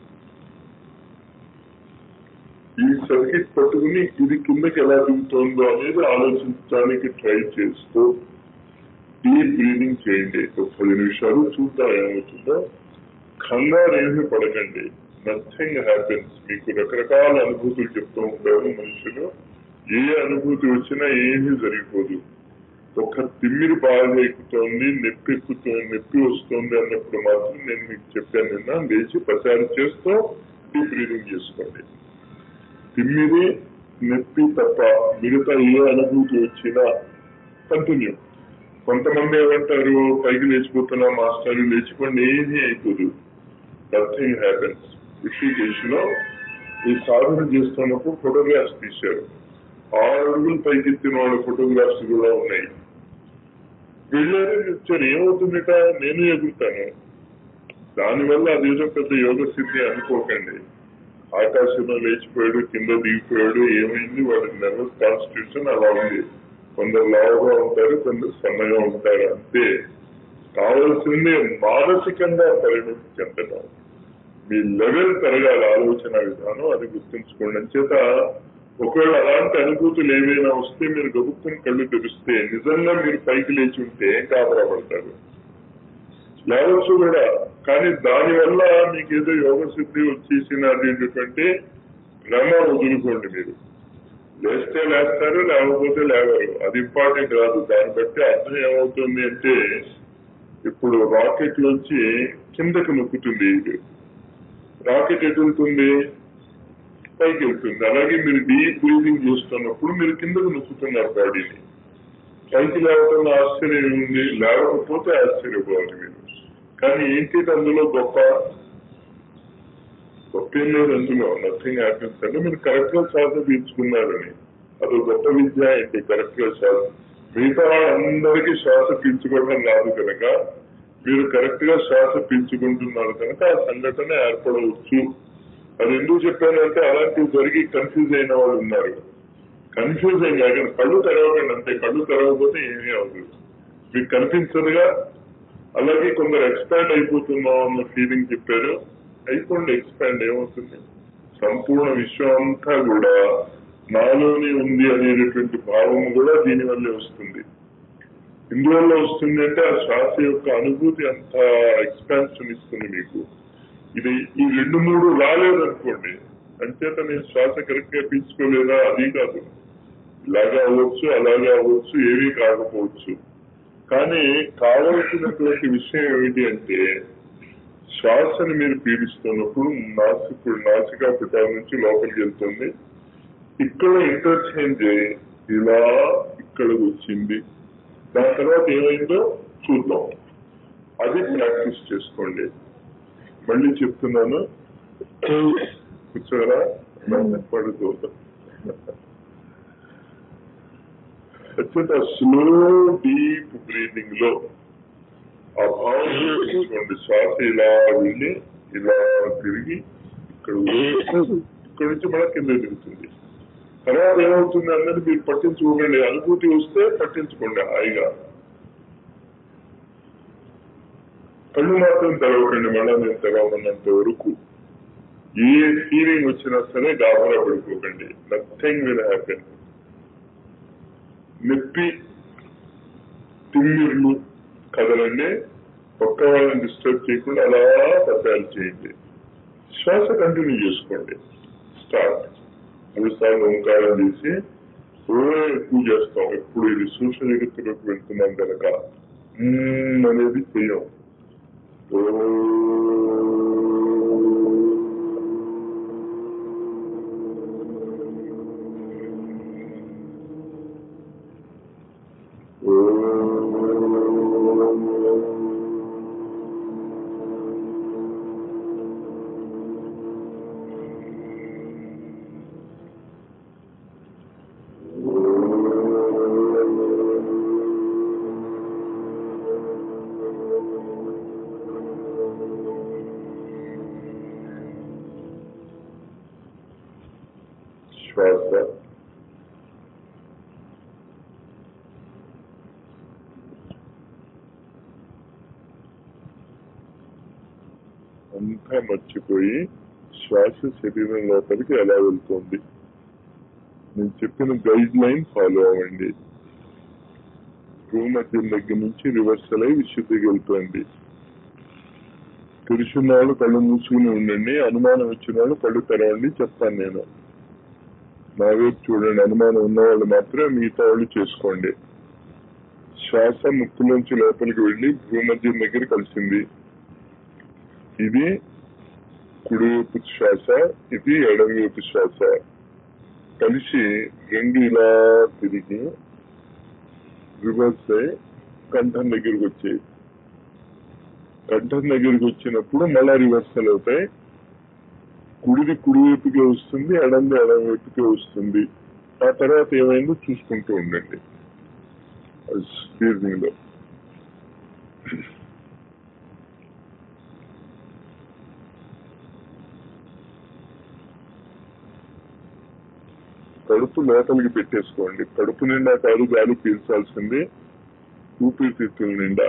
ఈ సర్కిట్ పట్టుకుని ఇది కిందకి ఎలా దిగుతుందో అనేది ఆలోచించడానికి ట్రై చేస్తూ డీప్ బ్రీదింగ్ చేయండి. 10 నిమిషాలు చూద్దాం ఏమవుతుందో. కంగారు ఏమీ పడకండి. Nothing happens. మీకు రకరకాల అనుభూతులు చెప్తూ ఉంటారు మనుషులు. ఏ అనుభూతి వచ్చినా ఏమీ జరిగిపోదు. ఒక తిమ్మిరి బాగా ఎక్కుతోంది, నొప్పి వస్తుంది అన్నప్పుడు మాత్రం నేను మీకు చెప్పాను నిన్న, లేచి ప్రచారం చేస్తూ డీప్ బ్రీదింగ్ చేసుకోండి. తిమ్మిది నొప్పి తప్ప మిగతా ఏ అనుభూతి వచ్చినా కంటిన్యూ. కొంతమంది ఏమంటారు, పైకి లేచిపోతున్నా మాస్టర్ లేచిపోండి, ఏమీ అయిపోదు. Nothing happens. ఋషికేశ్లో ఈ సాధన చేస్తున్నప్పుడు ఫోటోగ్రాఫ్స్ తీశారు. 6 అడుగులు పైకి ఎత్తిన వాళ్ళ ఫోటోగ్రాఫ్స్ కూడా ఉన్నాయి. వెళ్ళారు, వచ్చారు. ఏమవుతుందట, నేను ఎగురుతాను. దానివల్ల అదేదో పెద్ద యోగ సిద్ధి అనుకోకండి. ఆకాశంలో లేచిపోయాడు, కింద దిగిపోయాడు, ఏమైంది? వాళ్ళకి నర్వస్ కాన్స్టిట్యూషన్ అలా ఉంది. కొందరు లావుగా ఉంటారు, కొందరు సన్నగా ఉంటారు. అంతే. కావాల్సింది మానసికంగా పరిణతి చెందడం. మీ లెవెల్ పెరగాలి, ఆలోచన విధానం. అది గుర్తుంచుకోండి. అంచేత ఒకవేళ అలాంటి అనుభూతులు ఏమైనా వస్తే మీరు గబుక్కుని కళ్ళు తెరిస్తే నిజంగా మీరు పైకి లేచి ఉంటే గాబరా పడతారు. లేవచ్చు కూడా, కానీ దానివల్ల మీకు ఏదో యోగ సిద్ధి వచ్చేసిన అనేటటువంటి భ్రమ వదులుకోండి. మీరు లేస్తే లేస్తారు, లేకపోతే లేవరు. అది ఇంపార్టెంట్ కాదు. దాన్ని బట్టి అర్థం ఏమవుతుంది అంటే, ఇప్పుడు రాకెట్ నుంచి కిందకి నొక్కుతుంది. రాకెట్ ఎటు వెళ్తుంది? పైకి వెళ్తుంది. అలాగే మీరు డీప్ బ్రీదింగ్ చేస్తున్నప్పుడు మీరు కిందకు నొక్కుతున్నారు బాడీని. పైకి లేవటంలో ఆశ్చర్యం ఉంది, లేవకపోతే ఆశ్చర్యపోవాలి మీరు. కానీ ఏంటి అందులో గొప్ప ఏం లేదు. అందులో నథింగ్ హ్యాపెన్స్ అంటే మీరు కరెక్ట్ గా శ్వాస పీల్చుకున్నారని. అదో గొప్ప విద్య ఏంటి? కరెక్ట్ గా శ్వాస. మిగతా అందరికీ శ్వాస పీల్చుకోవడం రాదు కనుక మీరు కరెక్ట్ గా శ్వాస పీల్చుకుంటున్నారు కనుక ఆ సంఘటన ఏర్పడవచ్చు. అది ఎందుకు చెప్పానంటే, అలాంటివి జరిగి కన్ఫ్యూజ్ అయిన వాళ్ళు ఉన్నారు. కన్ఫ్యూజ్ అయ్యి కాదు, కళ్ళు తెరవకండి అంతే. కళ్ళు తెరవకపోతే ఏమీ అవ్వదు. మీకు కనిపించదుగా. అలాగే కొందరు ఎక్స్పాండ్ అయిపోతున్నాం అన్న ఫీలింగ్ చెప్పారు. అయిపోండి, ఎక్స్పాండ్ ఏమవుతుంది? సంపూర్ణ విశ్వం అంతా కూడా నాలోనే ఉంది అనేటటువంటి భావం కూడా దీనివల్లే వస్తుంది. ఇందువల్ల వస్తుంది అంటే ఆ శ్వాస యొక్క అనుభూతి అంత ఎక్స్పాన్షన్ ఇస్తుంది మీకు. ఇది ఈ 2-3 రాలేదనుకోండి, అంచేత నేను శ్వాస కరెక్ట్ గా పీల్చుకోలేదా, అది కాదు. ఇలాగా అవ్వచ్చు, అలాగే అవ్వచ్చు, ఏమీ కాకపోవచ్చు. కానీ కావలసినటువంటి విషయం ఏమిటి అంటే, శ్వాసను మీరు పీడిస్తున్నప్పుడు నాసికా పుటాల నుంచి లోపలికి వెళ్తుంది. ఇక్కడ ఇంటర్చేంజ్ ఇలా ఇక్కడికి వచ్చింది. దాని తర్వాత ఏమైందో చూద్దాం. అది ప్రాక్టీస్ చేసుకోండి. మళ్ళీ చెప్తున్నాను, కూర్చోరా పడుతూ. స్లో డీప్ బ్రీదింగ్ లో ఆ భావం తీసుకోండి. శ్వాస ఇలా వెళ్ళి ఇలా తిరిగి ఇక్కడ నుంచి మన కింద దిగుతుంది. తర్వాత ఏమవుతుంది అన్నది మీరు పట్టించుకోకండి. అనుభూతి వస్తే పట్టించుకోండి హాయిగా. కళ్ళు మాత్రం తెరవకండి. మళ్ళా నేను తెరవమన్నంత వరకు ఏ ఫీలింగ్ వచ్చినా సరే గాబరా పడిపోకండి. Nothing will happen. నొప్పి, తిమ్మిర్లు కదలండి. పక్క వాళ్ళని డిస్టర్బ్ చేయకుండా అలా పత్రాలు చేయండి. శ్వాస కంటిన్యూ చేసుకోండి. స్టార్ట్. 3 సార్లు ఓంకారం చేసి ఎక్కువ చేస్తాం. ఎప్పుడు ఇది సూక్ష్మ జగత్తులోకి వెళ్తున్నాం కనుక అనేది చెయ్యం. శ్వాస, అంతా మర్చిపోయి శ్వాస శరీరం లోపలికి ఎలా వెళ్తుంది. నేను చెప్పిన గైడ్ లైన్ ఫాలో అవ్వండి. భూమధ్యం దగ్గర నుంచి రివర్సల్ అయి విశుద్ధికి వెళ్తుంది. తెరుచున్న వాళ్ళు కళ్ళు మూసుకుని ఉండండి, అనుమానం వచ్చిన వాళ్ళు కళ్ళు తెరవండి చెప్తాను నేను. నా వైపు చూడండి, అనుమానం ఉన్నవాళ్ళు మాత్రం మిగతా వాళ్ళు చేసుకోండి. శ్వాస ముక్కులోంచి లోపలికి వెళ్ళి భూమధ్యం దగ్గర కలిసింది. ఇది కుడివైపు శ్వాస, ఇది ఎడమవైపు శ్వాస కలిసి రెండు ఇలా తిరిగి రివర్స్ అయి కంఠం దగ్గరికి వచ్చాయి. కంఠం దగ్గరికి వచ్చినప్పుడు మళ్ళా రివర్సల్ అవుతాయి. కుడిది కుడివైపుకే వస్తుంది, ఎడంది ఎడమవైపుకే వస్తుంది. ఆ తర్వాత ఏమైందో చూసుకుంటూ ఉండండి బ్రీతింగ్ లో. కడుపు లోపలికి పెట్టేసుకోండి. కడుపు నిండా కాదు గాలి పీల్చాల్సింది, ఊపిరితిత్తుల నిండా.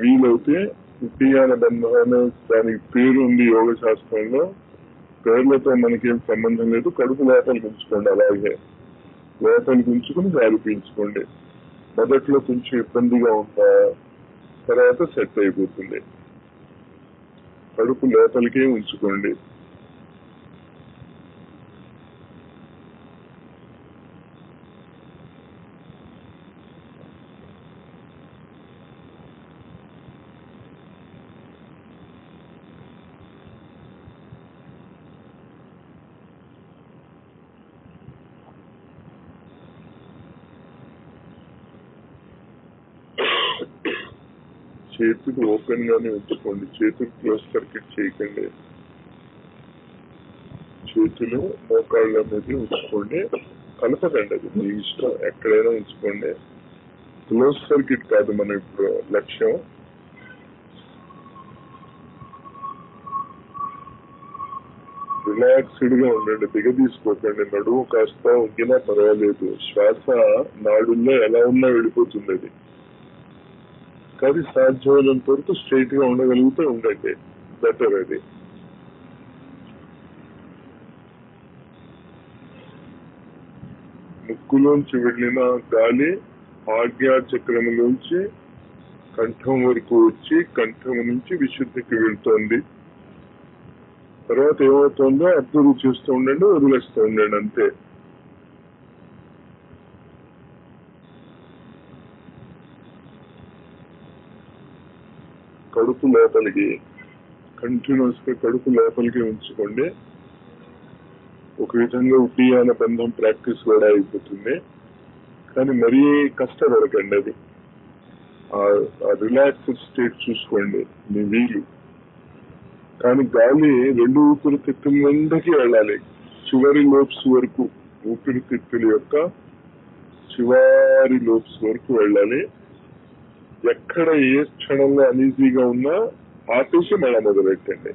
వీలైతే ఉద్యాన బంధం దానికి పేరు ఉంది యోగ శాస్త్రంలో. పేర్లతో మనకేం సంబంధం లేదు. కడుపు లోపలికి ఉంచుకోండి, అలాగే లోపలికి ఉంచుకుని గాలి పీల్చుకోండి. మొదట్లో కొంచెం ఇబ్బందిగా ఉంటా, తర్వాత సెట్ అయిపోతుంది. కడుపు లోపలికే ఉంచుకోండి. చేతులు ఓపెన్ గానే ఉంచుకోండి, చేతులు క్లోజ్ సర్క్యూట్ చేయకండి. చేతులు మోకాళ్ళ మీద ఉంచుకోండి, కలపకండి. అది మీ ఇష్టం, ఎక్కడైనా ఉంచుకోండి. క్లోజ్ సర్క్యూట్ కాదు మన ఇప్పుడు లక్ష్యం. రిలాక్స్డ్ గా ఉండండి, దిగదీసుకోకండి. నడుము కాస్త ఉంగినా పర్వాలేదు, శ్వాస నాడుల్లో ఎలా ఉన్నా వెళ్ళిపోతుంది. అది కానీ సాధ్యమైనంత వరకు స్ట్రైట్ గా ఉండగలిగితే ఉండండి, బెటర్. అది ముక్కులోంచి వెళ్ళిన గాలి ఆజ్ఞా చక్రములోంచి కంఠం వరకు వచ్చి కంఠం నుంచి విశుద్ధికి వెళ్తోంది. తర్వాత ఏమవుతుందో అబ్జర్వ్ చేస్తూ ఉండండి, వదిలేస్తూ ఉండండి, అంతే. కడుపు లోపలికి కంటిన్యూస్ గా కడుపు లోపలికి ఉంచుకోండి. ఒక విధంగా ఉద్యాన బంధం ప్రాక్టీస్ కూడా అయిపోతుంది. కానీ మరీ కష్టపడకండి. అది ఆ రిలాక్స్డ్ స్టేట్ చూసుకోండి మీ వీలు. కానీ గాలి రెండు ఊపిరితిత్తుల నుండికి వెళ్ళాలి, చివరి లోబ్స్ వరకు. ఊపిరితిత్తుల యొక్క చివరి లోబ్స్ వరకు వెళ్ళాలి. ఎక్కడ ఏ క్షణంలో అనీజీగా ఉన్నా ఆపేసి మళ్ళా మొదలెట్టండి.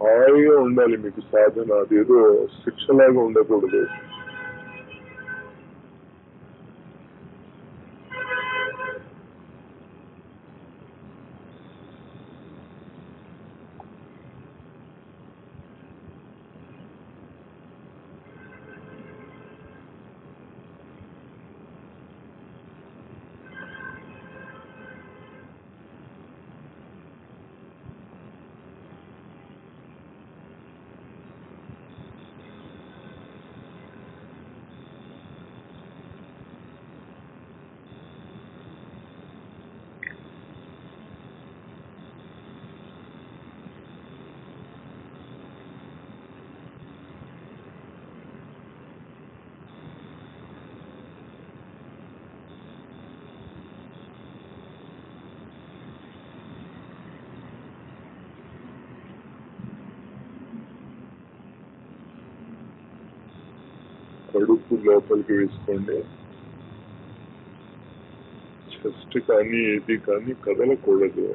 హాయిగా ఉండాలి మీకు సాధన, అదేదో శిక్షలాగా ఉండకూడదు. కడుపు లోపలికి వేసుకోండి. చెస్ట్ కానీ ఏది కానీ కదలకూడదు.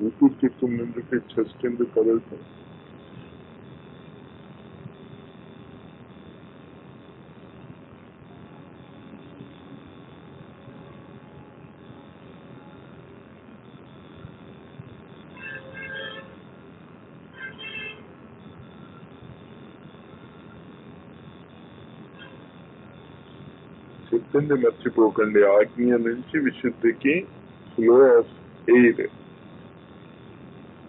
ఊపిరితిత్తుల నుండి చెస్ట్ ఎందుకు కదులుతుంది? చెప్పింది మర్చిపోకండి. ఆజ్ఞ నుంచి విశుద్ధికి ఫ్లో ఆఫ్ ఎయిర్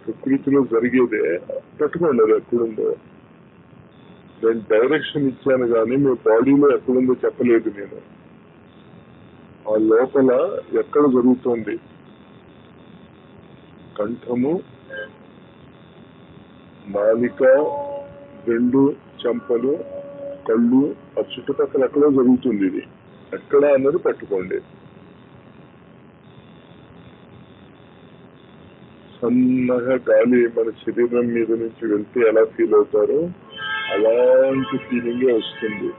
ప్రకృతిలో జరిగేదే. పెట్టుకోండి అది ఎక్కడుందో. నేను డైరెక్షన్ ఇచ్చాను కానీ మీ బాడీలో ఎక్కడుందో చెప్పలేదు నేను. ఆ లోపల ఎక్కడ జరుగుతోంది? కంఠము, నాలిక, రెండు చెంపలు, కళ్ళు, ఆ చుట్టుపక్కల ఎక్కడో జరుగుతుంది. ఇది ఎక్కడ అన్నది పట్టుకోండి. సన్నగా గాలి మన శరీరం మీద నుంచి వెళ్తే ఎలా ఫీల్ అవుతారో అలాంటి ఫీలింగే వస్తుంది.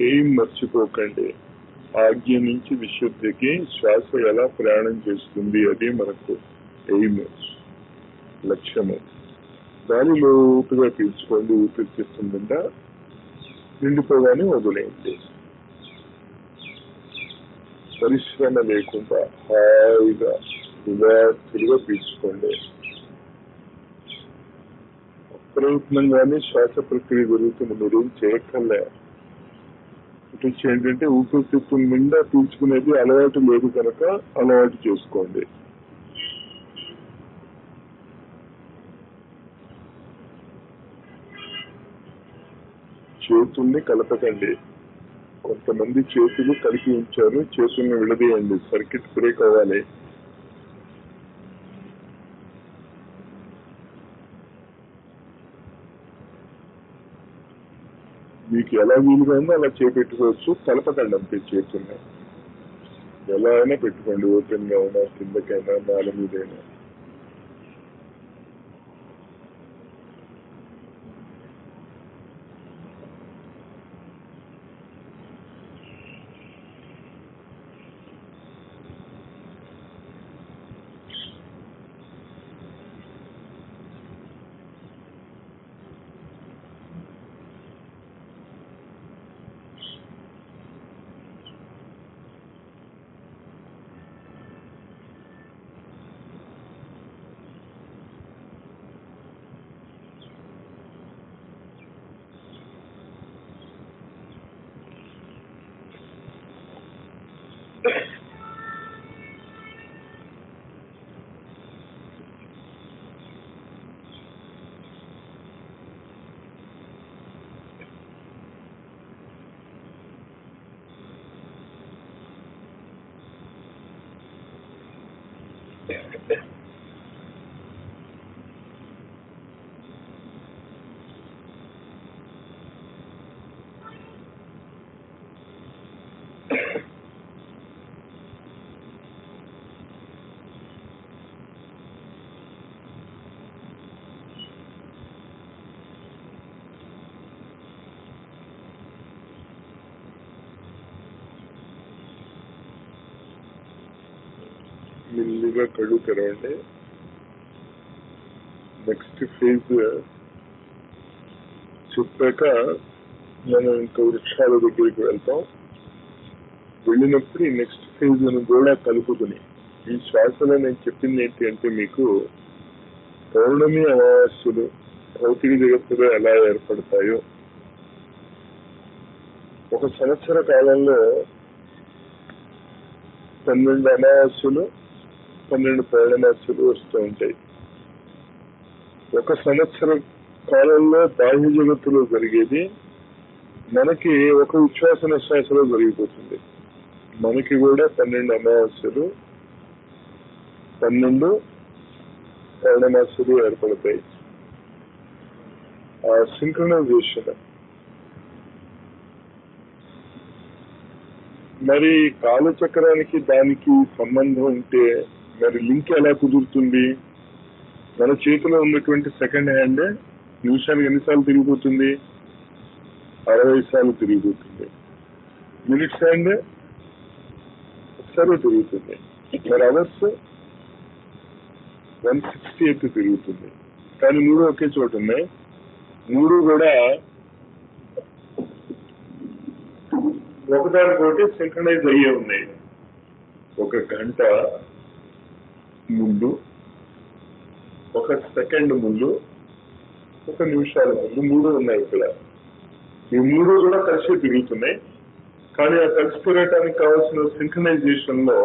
ఏం మర్చిపోకండి. ఆజ్ఞ నుంచి విశుద్ధికి శ్వాస ఎలా ప్రయాణం చేస్తుంది అది మనకు ఎయిమ్, లక్ష్యము. దాని లోతుగా పీల్చుకోండి. ఊపిరితిత్తుందా నిండిపోగానే వదిలేయండి. పరిశ్రమ లేకుండా హాయిగా రిలాక్స్డ్గా పీల్చుకోండి. అప్రయత్నంగానే శ్వాస ప్రక్రియ జరుగుతుంది. మీరేం చేయక్కర్లే. ఏంటంటే ఊపిరితిత్తుల నిండా పీల్చుకునేది అలవాటు లేదు కనుక అలవాటు చేసుకోండి. చేతుల్ని కలపకండి. కొంతమంది చేతులు కలిపి ఉంచారు, చేతుల్ని విడదీయండి. సర్క్యూట్ బ్రేక్ అవ్వాలి. మీకు ఎలా వీలుగా ఉందో అలా చేపెట్టుకోవచ్చు. కలపకండి అంతే. చేతుల్ని ఎలా అయినా పెట్టుకోండి. ఓపెన్ గా ఉన్నా, కిందకైనా, నేల మీదైనా. మెల్లిగా కళ్ళు తెరవండి. నెక్స్ట్ ఫేజ్ చెప్పాక మనం ఇంకా వృక్షాల దగ్గరికి వెళ్తాం. వెళ్ళినప్పుడు ఈ నెక్స్ట్ ఫేజ్ కూడా కలుపుకుని ఈ శ్వాసలో నేను చెప్పింది ఏంటి అంటే మీకు పౌర్ణమి అమావాస్యలు భౌతిక జగత్తులో ఎలా ఏర్పడతాయో, ఒక సంవత్సర కాలంలో 12 అమావాస్యలు 12 పౌర్ణమాస్యలు వస్తూ ఉంటాయి. ఒక సంవత్సర కాలంలో బాహ్య జగత్తులో జరిగేది మనకి ఒక ఉచ్ఛ్వాస నిశ్వాసలో జరిగిపోతుంది. మనకి కూడా 12 అమావాస్యలు 12 పౌర్ణమాస్యలు ఏర్పడతాయి. ఆ సింక్రనైజేషన్ మరి కాలచక్రానికి దానికి సంబంధం ఉంటే మరి లింక్ ఎలా కుదురుతుంది? మన చేతిలో ఉన్నటువంటి సెకండ్ హ్యాండ్ నిమిషానికి ఎన్నిసార్లు తిరిగిపోతుంది? 60 సార్లు తిరిగిపోతుంది. మినిట్స్ హ్యాండ్ ఒకసారి తిరుగుతుంది. మరి అవర్స్ 168 తిరుగుతుంది. కానీ 3 ఒకే చోట ఉన్నాయి. 3 కూడా ఒకదానికోటి సింక్రనైజ్ అయ్యే ఉన్నాయి. 1 గంట ముందు, 1 సెకండ్ ముందు, 1 నిమిషాల ముందు 3 ఉన్నాయి ఇక్కడ. ఈ 3 కూడా కలిసి తిరుగుతున్నాయి. కానీ ఆ కలిసి తిరగటానికి కావాల్సిన సింక్రనైజేషన్ లో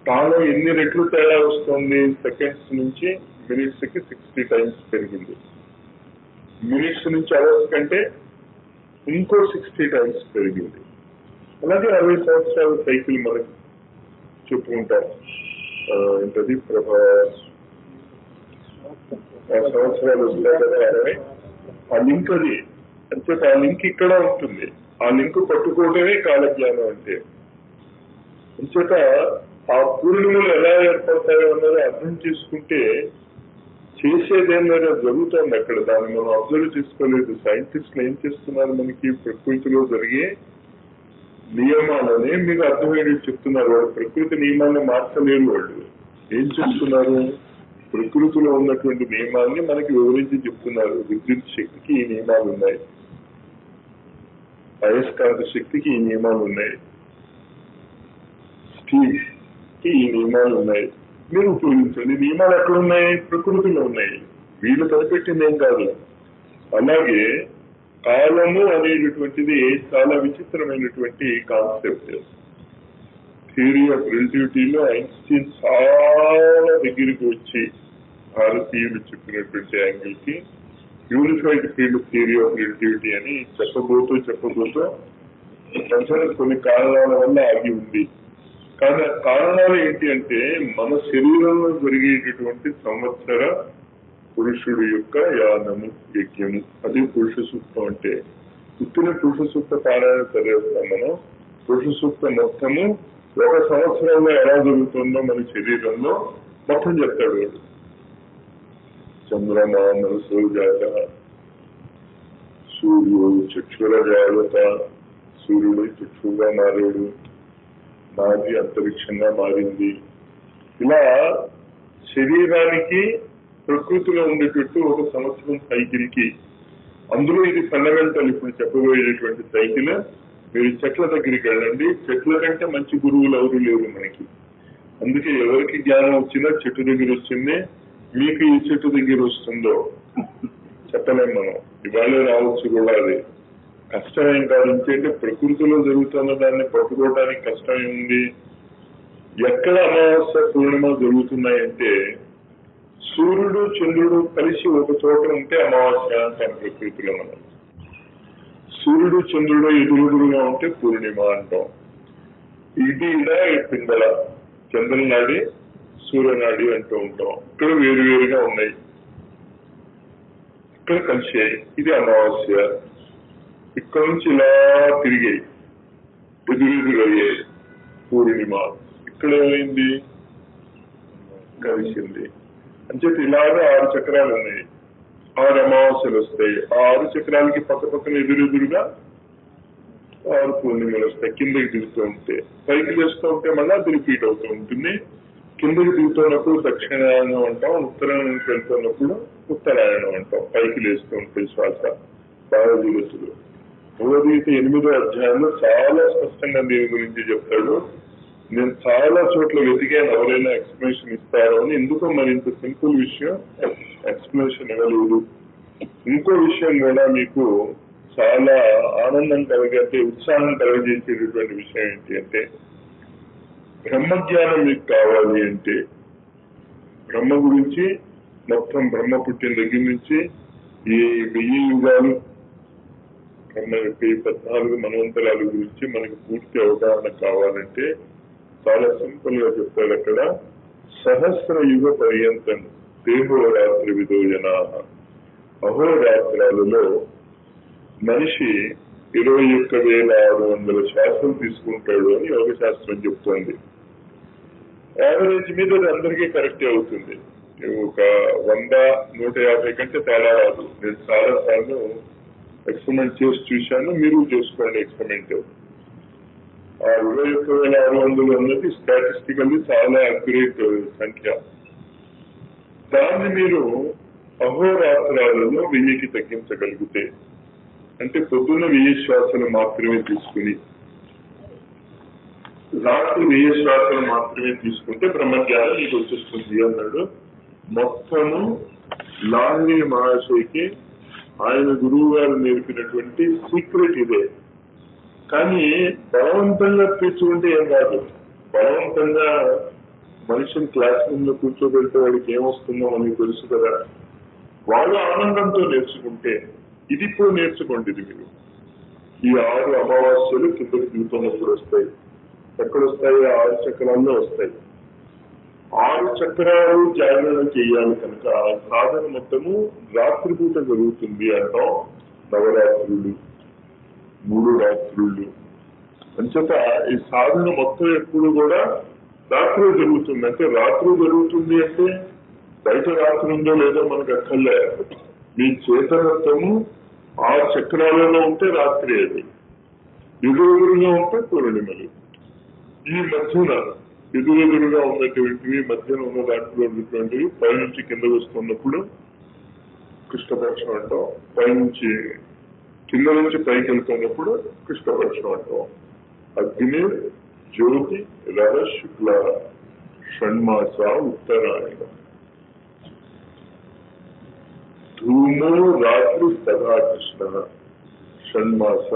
తాను ఎన్ని రెట్లు తేడా వస్తుంది? సెకండ్స్ నుంచి మినిట్స్ కి 60 టైమ్స్ పెరిగింది. మినిట్స్ నుంచి అవర్స్ కంటే ఇంకో 60 టైమ్స్ పెరిగింది. అలాగే 60 సంవత్సరాల సైకిల్ మనం చెప్పుకుంటాం. ఏంటది సంవత్సరాలు వస్తాయి కదా 60. ఆ లింక్ అది అంటే ఆ లింక్ ఇక్కడ ఉంటుంది. ఆ లింక్ పట్టుకోవటమే కాలజ్ఞానం అంటే. అంచేత ఆ పూర్ణిమలు ఎలా ఏర్పడతాయో అన్నది అర్థం చేసుకుంటే చేసేదేమైనా జరుగుతుంది అక్కడ. దాన్ని మనం అబ్జర్వ్ చేసుకోలేదు. సైంటిస్టులు ఏం చేస్తున్నారు? మనకి ప్రకృతిలో జరిగే నియమాలని మీకు అర్థమయ్యేది చెప్తున్నారు. వాళ్ళు ప్రకృతి నియమాలను మార్చలేరు. వాళ్ళు ఏం చెప్తున్నారు? ప్రకృతిలో ఉన్నటువంటి నియమాల్ని మనకి వివరించి చెప్తున్నారు. విద్యుత్ శక్తికి ఈ నియమాలు ఉన్నాయి, అయస్కాంత శక్తికి ఈ నియమాలు ఉన్నాయి, స్టీల్ కి ఈ నియమాలు ఉన్నాయి. మీరు ఉపయోగించండి. నియమాలు ఎక్కడ ఉన్నాయి? ప్రకృతిలో ఉన్నాయి. వీళ్ళు కనిపెట్టింది ఏం కాదు. అలాగే కాలము అనేటటువంటిది చాలా విచిత్రమైనటువంటి కాన్సెప్ట్. థియరీ ఆఫ్ రిలేటివిటీలో ఐన్స్టీన్ చాలా దగ్గరికి వచ్చి భారతీయులు చెప్పినటువంటి యాంగిల్ కి unified field theory of relativity అని చెప్పబోతూ కొన్ని కారణాల వల్ల ఆగి ఉంది. కానీ ఆ కారణాలు ఏంటి అంటే మన శరీరంలో జరిగేటటువంటి సంవత్సర పురుషుడు యొక్క యానము యజ్ఞము. అది పురుష సూక్తం అంటే. పుట్టిన పురుష సూక్త పారాయణ చదివేస్తాం మనం. పురుష సూక్తం మొత్తము ఒక సంవత్సరంలో ఎలా జరుగుతుందో మన శరీరంలో మొత్తం చెప్తాడు వాడు. చంద్రమా మనసు జాత, సూర్యుడు చక్షుల జాగ్రత్త, సూర్యుడు చక్షుగా మారాడు, నాది అంతరిక్షంగా మారింది. ఇలా శరీరానికి ప్రకృతిలో ఉండేటట్టు ఒక సంవత్సరం సైకిల్ కి, అందులో ఇది ఫండమెంటల్. ఇప్పుడు చెప్పబోయేటటువంటి సైకిల్. మీరు చెట్ల దగ్గరికి వెళ్ళండి. చెట్ల కంటే మంచి గురువులు ఎవరు లేరు మనకి. అందుకే ఎవరికి జ్ఞానం వచ్చినా చెట్టు దగ్గర వచ్చింది. మీకు ఈ చెట్టు దగ్గర వస్తుందో చెప్పలేం మనం. ఇవాళ రావచ్చు కూడా. అది కష్టమేం కాదు. ఎందుకంటే ప్రకృతిలో జరుగుతున్న దాన్ని పట్టుకోవడానికి కష్టమే ఉంది. ఎక్కడ అమావాస్య పూర్ణిమ జరుగుతున్నాయంటే సూర్యుడు చంద్రుడు కలిసి ఒక చోట ఉంటే అమావాస్య అంటాం ప్రకృతిలో మనం. సూర్యుడు చంద్రుడు ఎదురుగా ఉంటే పూర్ణిమ అంటాం. ఇది ఇలా పిందల చంద్రనాడి సూర్యనాడి అంటూ ఉంటాం. ఇక్కడ వేరువేరుగా ఉన్నాయి, ఇక్కడ కలిసాయి. ఇది అమావాస్య. ఇక్కడ నుంచి ఇలా తిరిగాయి, ఎదురెదురయ్యాయి పూర్ణిమ. ఇక్కడ ఏమైంది? కలిసింది. అంచేత ఇలాగా 6 చక్రాలు ఉన్నాయి. 6 అమావాస్యలు వస్తాయి. ఆ 6 చక్రాలకి పక్క పక్కన ఎదురెదురుగా 6 పూర్ణిమలు వస్తాయి. కిందకి దిగుతూ ఉంటే, పైకి చేస్తూ ఉంటే మళ్ళీ అది రిపీట్ అవుతూ ఉంటుంది. కిందకి దిగుతున్నప్పుడు దక్షిణాయనం అంటాం, ఉత్తరాయణానికి వెళ్తున్నప్పుడు ఉత్తరాయణం అంటాం. పైకి లేస్తూ ఉంటాయి శ్వాస భారతీయులు. భగవద్గీత 8వ అధ్యాయంలో చాలా స్పష్టంగా దీని గురించి చెప్తాడు. నేను చాలా చోట్ల వెతికాను ఎవరైనా ఎక్స్ప్లెనేషన్ ఇస్తారో అని. ఎందుకో మరి ఇంత సింపుల్ విషయం ఎక్స్ప్లెనేషన్ ఇవ్వలేదు. ఇంకో విషయం కూడా మీకు చాలా ఆనందం కలిగే ఉత్సాహం కలగజేసేటటువంటి విషయం ఏంటి అంటే, బ్రహ్మజ్ఞానం మీకు కావాలి అంటే బ్రహ్మ గురించి మొత్తం బ్రహ్మ పుట్టిన దగ్గర నుంచి ఈ 1000 యుగాలు బ్రహ్మ యొక్క 14 మనవంతరాల గురించి మనకి పూర్తి అవగాహన కావాలంటే చాలా సింపుల్ గా చెప్తాడు అక్కడ. సహస్ర యుగ పర్యంతం దేహోరాత్రి విదో జనా. అహోరాత్రాలలో మనిషి 21,600 శ్వాసలు తీసుకుంటాడు అని యోగ శాస్త్రం చెప్తోంది. యావరేజ్ మీద అది అందరికీ కరెక్టే అవుతుంది. ఒక 100-150 కంటే తేడా రాదు. నేను చాలా సార్లు ఎక్స్పెరిమెంట్ చేసి చూశాను, మీరు చేసుకోండి ఎక్స్పెరిమెంట్. ఆ 21,600 అన్నది స్టాటిస్టికల్లీ చాలా అక్యురేట్ సంఖ్య. దాన్ని మీరు అహోరాత్రాలలో 1000కి తగ్గించగలిగితే, అంటే పొద్దున్న 1000 శ్వాసలు మాత్రమే తీసుకుని రాత్రి 1000 శ్వాసలు మాత్రమే తీసుకుంటే బ్రహ్మజ్ఞానం మీకు వచ్చేస్తుంది అన్నాడు. మొత్తము లాహిరి మహాశయకి ఆయన గురువు గారు నేర్పినటువంటి సీక్రెట్ ఇదే. కానీ బలవంతంగా తీర్చుకుంటే ఏం కాదు. బలవంతంగా మనిషిని క్లాస్ రూమ్ లో కూర్చోబెడితే వాడికి ఏమొస్తుందో మనకి తెలుసు కదా. వాళ్ళు ఆనందంతో నేర్చుకుంటే, ఇది ఇప్పుడు నేర్చుకోండి. ఇది మీరు ఈ 6 అమావాస్యలు కిందకి దిగుతున్నప్పుడు వస్తాయి. ఎక్కడొస్తాయి? 6 చక్రాల్లో వస్తాయి. 6 చక్రాలు జాగరణ చేయాలి కనుక సాధన మొత్తము రాత్రిపూట జరుగుతుంది అంటాం. నవరాత్రులు, 3 రాత్రులు అంచేత ఈ సాధన మొత్తం ఎప్పుడు కూడా రాత్రి జరుగుతుంది. అంటే రాత్రి జరుగుతుంది అంటే బయట రాత్రి ఉందో లేదో మనకు అక్కర్లే. మీ చేతనత్వము 6 చక్రాలలో ఉంటే రాత్రి, అది ఎదురుగా ఉంటే పూర్ణిమలు. ఈ మధ్యన ఎదురుగా ఉన్నటువంటివి, మధ్యన ఉన్న దాంట్లో ఉన్నటువంటివి పైనుంచి కిందకు వస్తున్నప్పుడు కృష్ణపక్షం అంటాం. పైనుంచి కింద నుంచి పైకి వెళ్తున్నప్పుడు కృష్ణపక్షం అంటాం. అగ్ని, జ్యోతి, రవ, శుక్ల, షణ్మాస, ఉత్తరాయణ. ధూమో రాత్రి సదా కృష్ణ, షణ్మాస,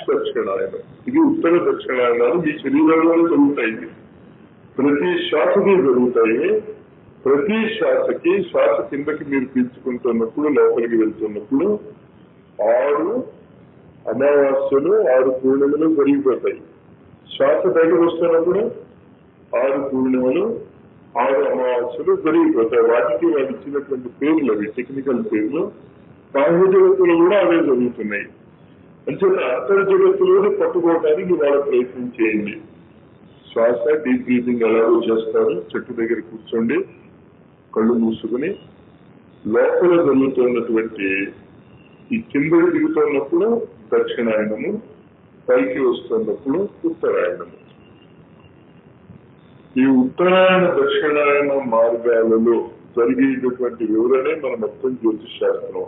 దక్షిణాయనం. ఇది ఉత్తర దక్షిణాయనాలు మీ శరీరంలో జరుగుతాయి. ప్రతి శ్వాసకి జరుగుతాయి. ప్రతి శ్వాసకి శ్వాస కిందకి మీరు పీల్చుకుంటున్నప్పుడు, లోపలికి వెళ్తున్నప్పుడు 6 అమావాస్యలు, 6 పూర్ణిమలు జరిగిపోతాయి. శ్వాస బయటకు వస్తున్నప్పుడు 6 పూర్ణిమలు, 6 అమావాస్యలు జరిగిపోతాయి. వాటికి వాళ్ళు ఇచ్చినటువంటి పేర్లు అవి, టెక్నికల్ పేర్లు. బాహ్య జగత్తులు కూడా అవే జరుగుతున్నాయి. అంటే అంతర్ జగత్తులోనే పట్టుకోవడానికి వాళ్ళ ప్రయత్నం చేయండి. శ్వాస డీప్ బ్రీతింగ్ ఎలాగో చేస్తారు. చెట్టు దగ్గర కూర్చోండి, కళ్ళు మూసుకుని లోపల జరుగుతున్నటువంటి ఈ కిందకి దిగుతున్నప్పుడు దక్షిణాయనము, పైకి వస్తున్నప్పుడు ఉత్తరాయణము. ఈ ఉత్తరాయణ దక్షిణాయన మార్గాలలో జరిగేటటువంటి వివరణే మన మొత్తం జ్యోతిష్ శాస్త్రం.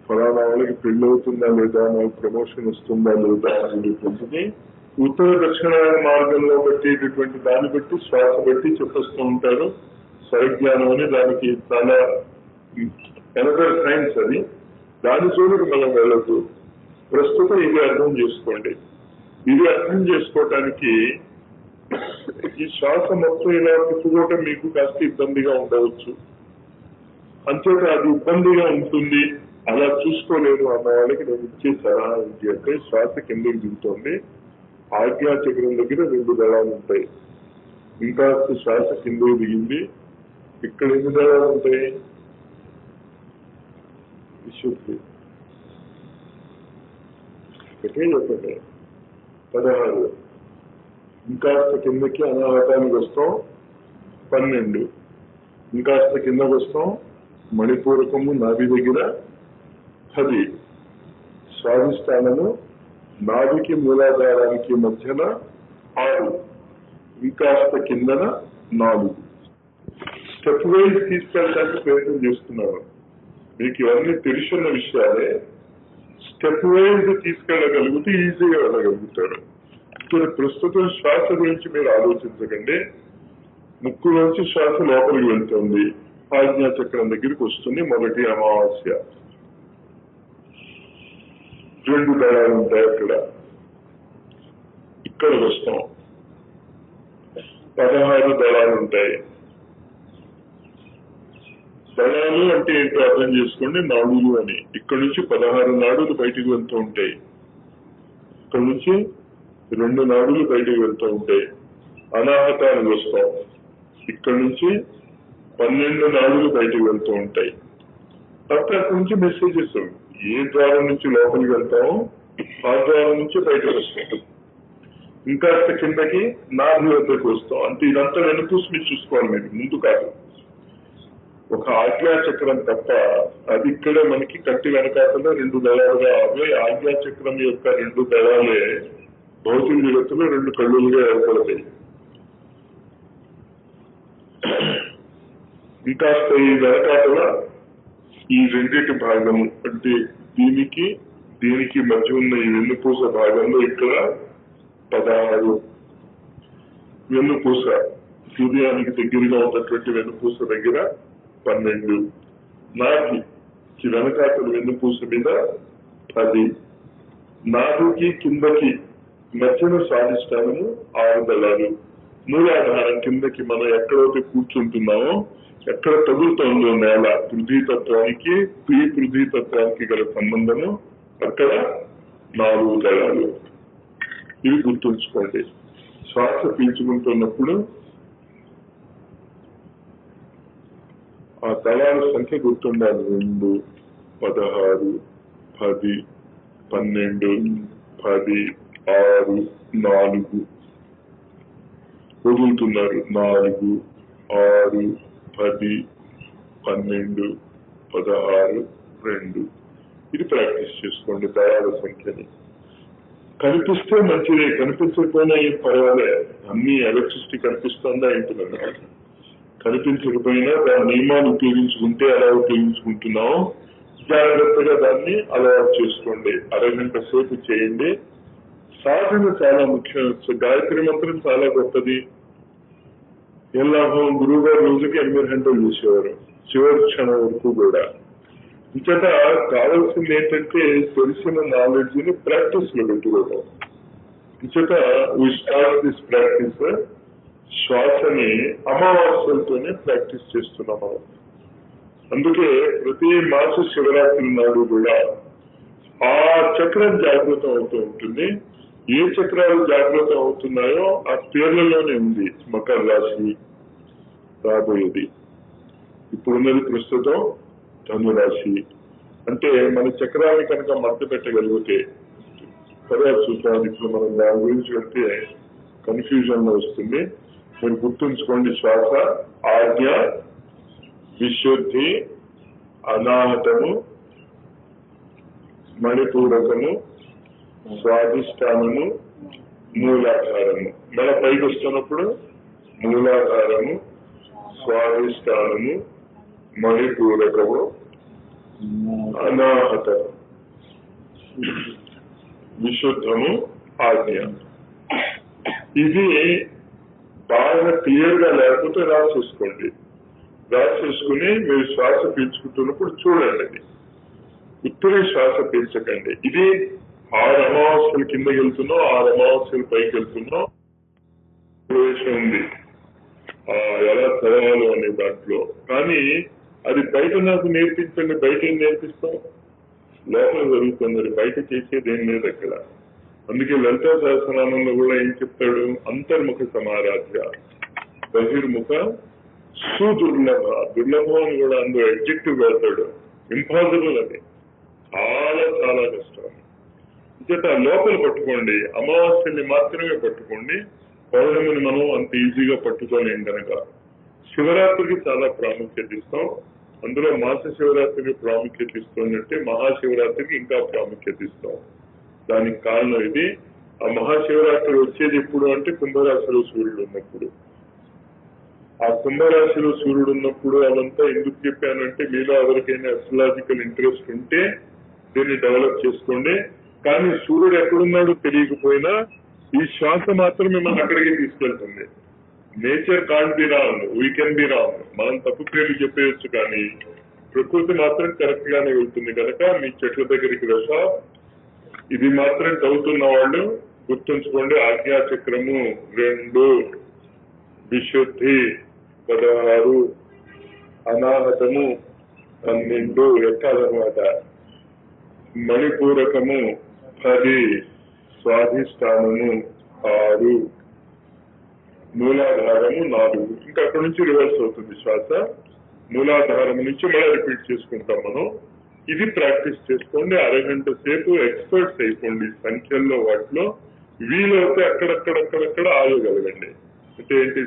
ఫలానా వాళ్ళకి పెళ్లి అవుతుందా లేదా, నాకు ప్రమోషన్ వస్తుందా లేదా అనేటువంటిది ఉత్తర దక్షిణాయన మార్గంలో పెట్టేటటువంటి దాన్ని బట్టి, శ్వాస బట్టి చెప్పేస్తూ ఉంటారు. స్వరజ్ఞానం అని దానికి చాలా ఎనదర్ సైన్స్ అది. దాని జోలికి మనం వెళ్ళదు. ప్రస్తుతం ఇది అర్థం చేసుకోండి. ఇది అర్థం చేసుకోవటానికి ఈ శ్వాస మొత్తం ఇలా తిప్పుకోవటం మీకు కాస్త ఇబ్బందిగా ఉండవచ్చు. అంతేత అది ఇబ్బందిగా ఉంటుంది, అలా చూసుకోలేదు అన్న వాళ్ళకి నేను ఇచ్చే సలహా ఏంటి అంటే, శ్వాస కిందకి దిగుతుంది. ఆజ్ఞా చక్రం దగ్గర 2 దళాలు ఉంటాయి. ఇంకా శ్వాస కిందకి దిగింది, ఇక్కడ ఎన్ని దళాలు ఉంటాయి? విశుద్ధి ఒకటే చెప్పండి, 16. ఇంకాస్త కిందకి అనాహతానికి వస్తాం, 12. ఇంకాస్త కిందకి వస్తాం, మణిపూరకము నాభి దగ్గర 10. స్వాధిష్టానము నాభికి మూలాధారానికి మధ్యన 6. ఇంకాస్త కిందన 4. స్టెప్ వైజ్ తీసుకెళ్ళడానికి ప్రయత్నం చేస్తున్నారు. మీకు ఇవన్నీ తెలుసున్న విషయాలే. స్టెప్ వైజ్ తీసుకెళ్ళగలిగితే ఈజీగా వెళ్ళగలుగుతారు. ఇక్కడ ప్రస్తుతం శ్వాస గురించి మీరు ఆలోచించకండి. ముక్కులోంచి శ్వాస లోపలికి వెళ్తుంది, ఆజ్ఞా చక్రం దగ్గరికి వస్తుంది. మొదటి అమావాస్య 2 దళాలు ఉంటాయి అక్కడ. ఇక్కడ వస్తాం 16 దళాలు ఉంటాయి. దళాలు అంటే ఏంటో అర్థం చేసుకోండి, నాడులు అని. ఇక్కడ నుంచి 16 నాడులు బయటికి వెళ్తూ ఉంటాయి. ఇక్కడ నుంచి 2 నాడులు బయటికి వెళ్తూ ఉంటాయి. అనాహతానికి వస్తాం, ఇక్కడ నుంచి 12 నాడులు బయటికి వెళ్తూ ఉంటాయి. తర్వాత అక్కడి నుంచి మెసేజెస్, ఏ ద్వారం నుంచి లోపలికి వెళ్తామో ఆ ద్వారం నుంచి బయటకు వస్తాం. ఇంకా కిందకి నాభి వద్దకు వస్తాం. అంటే ఇదంతా వెనుకూసి మీరు చూసుకోవాలి, మీరు ముందు కాదు. ఒక ఆజ్ఞా చక్రం తప్ప అది ఇక్కడే మనకి కట్టి వెనకాతలో 2 దళాలుగా అవి. ఆజ్ఞా చక్రం యొక్క 2 దళాలే భౌతిక జగత్తులో 2 కళ్ళులుగా ఏర్పడతాయి. ఇంకా ఈ వెనకాతల ఈ రెండింటి భాగము అంటే దీనికి మధ్య ఉన్న ఈ వెన్నుపూస భాగంలో ఇక్కడ 16 వెన్నుపూస, హృదయానికి దగ్గరగా ఉన్నటువంటి వెన్నుపూస దగ్గర 12, నాభికి వెనకాతల వెన్నుపూస మీద 10, నాభికి కిందకి మధ్యన స్వాధిష్టానము 6 దళాలు. మూలాధారం కిందకి మనం ఎక్కడైతే కూర్చుంటున్నామో, ఎక్కడ తగులుతుందో నేల, పృథ్వీతత్వానికి పృథ్వీతత్వానికి గల సంబంధము, అక్కడ 4 దళాలు. ఇవి గుర్తుంచుకోండి. శ్వాస పీల్చుకుంటున్నప్పుడు ఆ దళాల సంఖ్య గుర్తుండాలి. 2, 16, 10, 12, 10, 6, 4 వదులుతున్నారు. 4, 6, 10, 12, 16, 2. ఇది ప్రాక్టీస్ చేసుకోండి దళాల సంఖ్యని. కనిపిస్తే మంచిదే, కనిపించకపోయినా ఏం పర్వాలే. అన్ని ఎలక్ట్రిసిటీ కనిపిస్తుందా ఏంటన్నా, కనిపించకపోయినా దాని నియమాలు ఉపయోగించుకుంటే ఎలా ఉపయోగించుకుంటున్నామో జాగ్రత్తగా దాన్ని అలవాటు చేసుకోండి. అరగంట సేపు చేయండి. సాధన చాలా ముఖ్యం. గాయత్రి మంత్రం చాలా గొప్పది. ఎలా గురువు గారు రోజుకి 8 గంటలు చూసేవారు, చివరి క్షణం వరకు కూడా. ఇంకట కావాల్సింది ఏంటంటే తెలిసిన నాలెడ్జ్ ని ప్రాక్టీస్ లో పెట్టుకోవడం. ఇంకట వీ స్టార్ట్ దిస్ ప్రాక్టీస్ శ్వాసని అమావాస్యలతోనే ప్రాక్టీస్ చేస్తున్నాం మనం. అందుకే ప్రతి మాస శివరాత్రి నాడు కూడా ఆ చక్రం జాగృతం అవుతూ ఉంటుంది. ఏ చక్రాలు జాగృతం అవుతున్నాయో ఆ పేర్లలోనే ఉంది. మకర రాశి రాబోయేది, ఇప్పుడున్నది ప్రస్తుతం ధనురాశి. అంటే మన చక్రాన్ని కనుక మధ్య పెట్టగలిగితే తర్వాత చూద్దాం. ఇప్పుడు మనం దాని గురించి వెళ్తే కన్ఫ్యూజన్ లో వస్తుంది. మీరు గుర్తుంచుకోండి, శ్వాస, ఆజ్ఞ, విశుద్ధి, అనాహతము, మణిపూరకము, స్వాధిష్టానము, మూలాధారము. మన పైకి వస్తున్నప్పుడు మూలాధారము, స్వాధిష్టానము, మణిపూరకము, అనాహతము, విశుద్ధము, ఆజ్ఞ. ఇది బాగా క్లియర్ గా లేకపోతే రాసేసుకోండి. రాసేసుకుని మీరు శ్వాస పీల్చుకుంటున్నప్పుడు చూడండి. ఇప్పుడే శ్వాస పీల్చకండి. ఇది 6 అమావాస్యల కిందకి వెళ్తున్నాం, 6 అమావాస్యల పైకి వెళ్తున్నాం. ప్రవేశం ఉంది ఎలా చదవాలో అనే దాంట్లో. కానీ అది బయట నాకు నేర్పించండి. బయట ఏం నేర్పిస్తాం? లోపల జరుగుతుంది, బయట చేసేది ఏం లేదు అక్కడ. అందుకే లలితా సహస్రనామంలో కూడా ఏం చెప్తాడు? అంతర్ముఖ సమారాధ్య, బహిర్ముఖ సుదుర్లభ. దుర్లభం అని కూడా అందులో ఎడ్జెక్టివ్ పెడతాడు. ఇంపాసిబుల్, అది చాలా చాలా కష్టం. ఇంకేత లోపల పట్టుకోండి. అమావాస్యని మాత్రమే పట్టుకోండి. పౌర్ణమిని మనం అంత ఈజీగా పట్టుకోలేం కనుక శివరాత్రికి చాలా ప్రాముఖ్యత ఇస్తాం. అందులో మాస శివరాత్రికి ప్రాముఖ్యత ఇస్తున్నట్టే మహాశివరాత్రికి ఇంకా ప్రాముఖ్యత ఇస్తాం. దానికి కారణం ఇది. ఆ మహాశివరాత్రి వచ్చేది ఎప్పుడు అంటే కుంభరాశిలో సూర్యుడు ఉన్నప్పుడు. ఆ కుంభరాశిలో సూర్యుడు ఉన్నప్పుడు అదంతా ఎందుకు చెప్పానంటే, మీలో ఎవరికైనా అస్ట్రాలజికల్ ఇంట్రెస్ట్ ఉంటే దీన్ని డెవలప్ చేసుకోండి. కానీ సూర్యుడు ఎక్కడున్నాడో తెలియకపోయినా ఈ శ్వాస మాత్రం మిమ్మల్ని అక్కడికి తీసుకెళ్తుంది. Nature can't be wrong, we can be wrong. మనం తప్పు పేర్లు చెప్పేయచ్చు, కానీ ప్రకృతి మాత్రం కరెక్ట్ గానే వెళ్తుంది. కనుక మీ చెట్ల దగ్గరికి వెళ్తా. ఇది మాత్రం చదువుతున్న వాళ్ళు గుర్తుంచుకోండి. ఆజ్ఞాచక్రము 2, విశుద్ధి 16, అనాహతము 12 ఎక్కాలన్నమాట. మణిపూరకము 10, స్వాధిష్టానము 6, మూలాధారము 4. ఇంకా అక్కడి నుంచి రివర్స్ అవుతుంది శ్వాస. మూలాధారం నుంచి మళ్ళీ రిపీట్ చేసుకుంటాం మనం. ఇది ప్రాక్టీస్ చేసుకోండి. అరగంట సేపు ఎక్స్పర్ట్స్ అయిపోండి సంఖ్యల్లో. వాటిలో వీలైతే అక్కడక్కడ ఆగగలగండి. అంటే ఏంటి?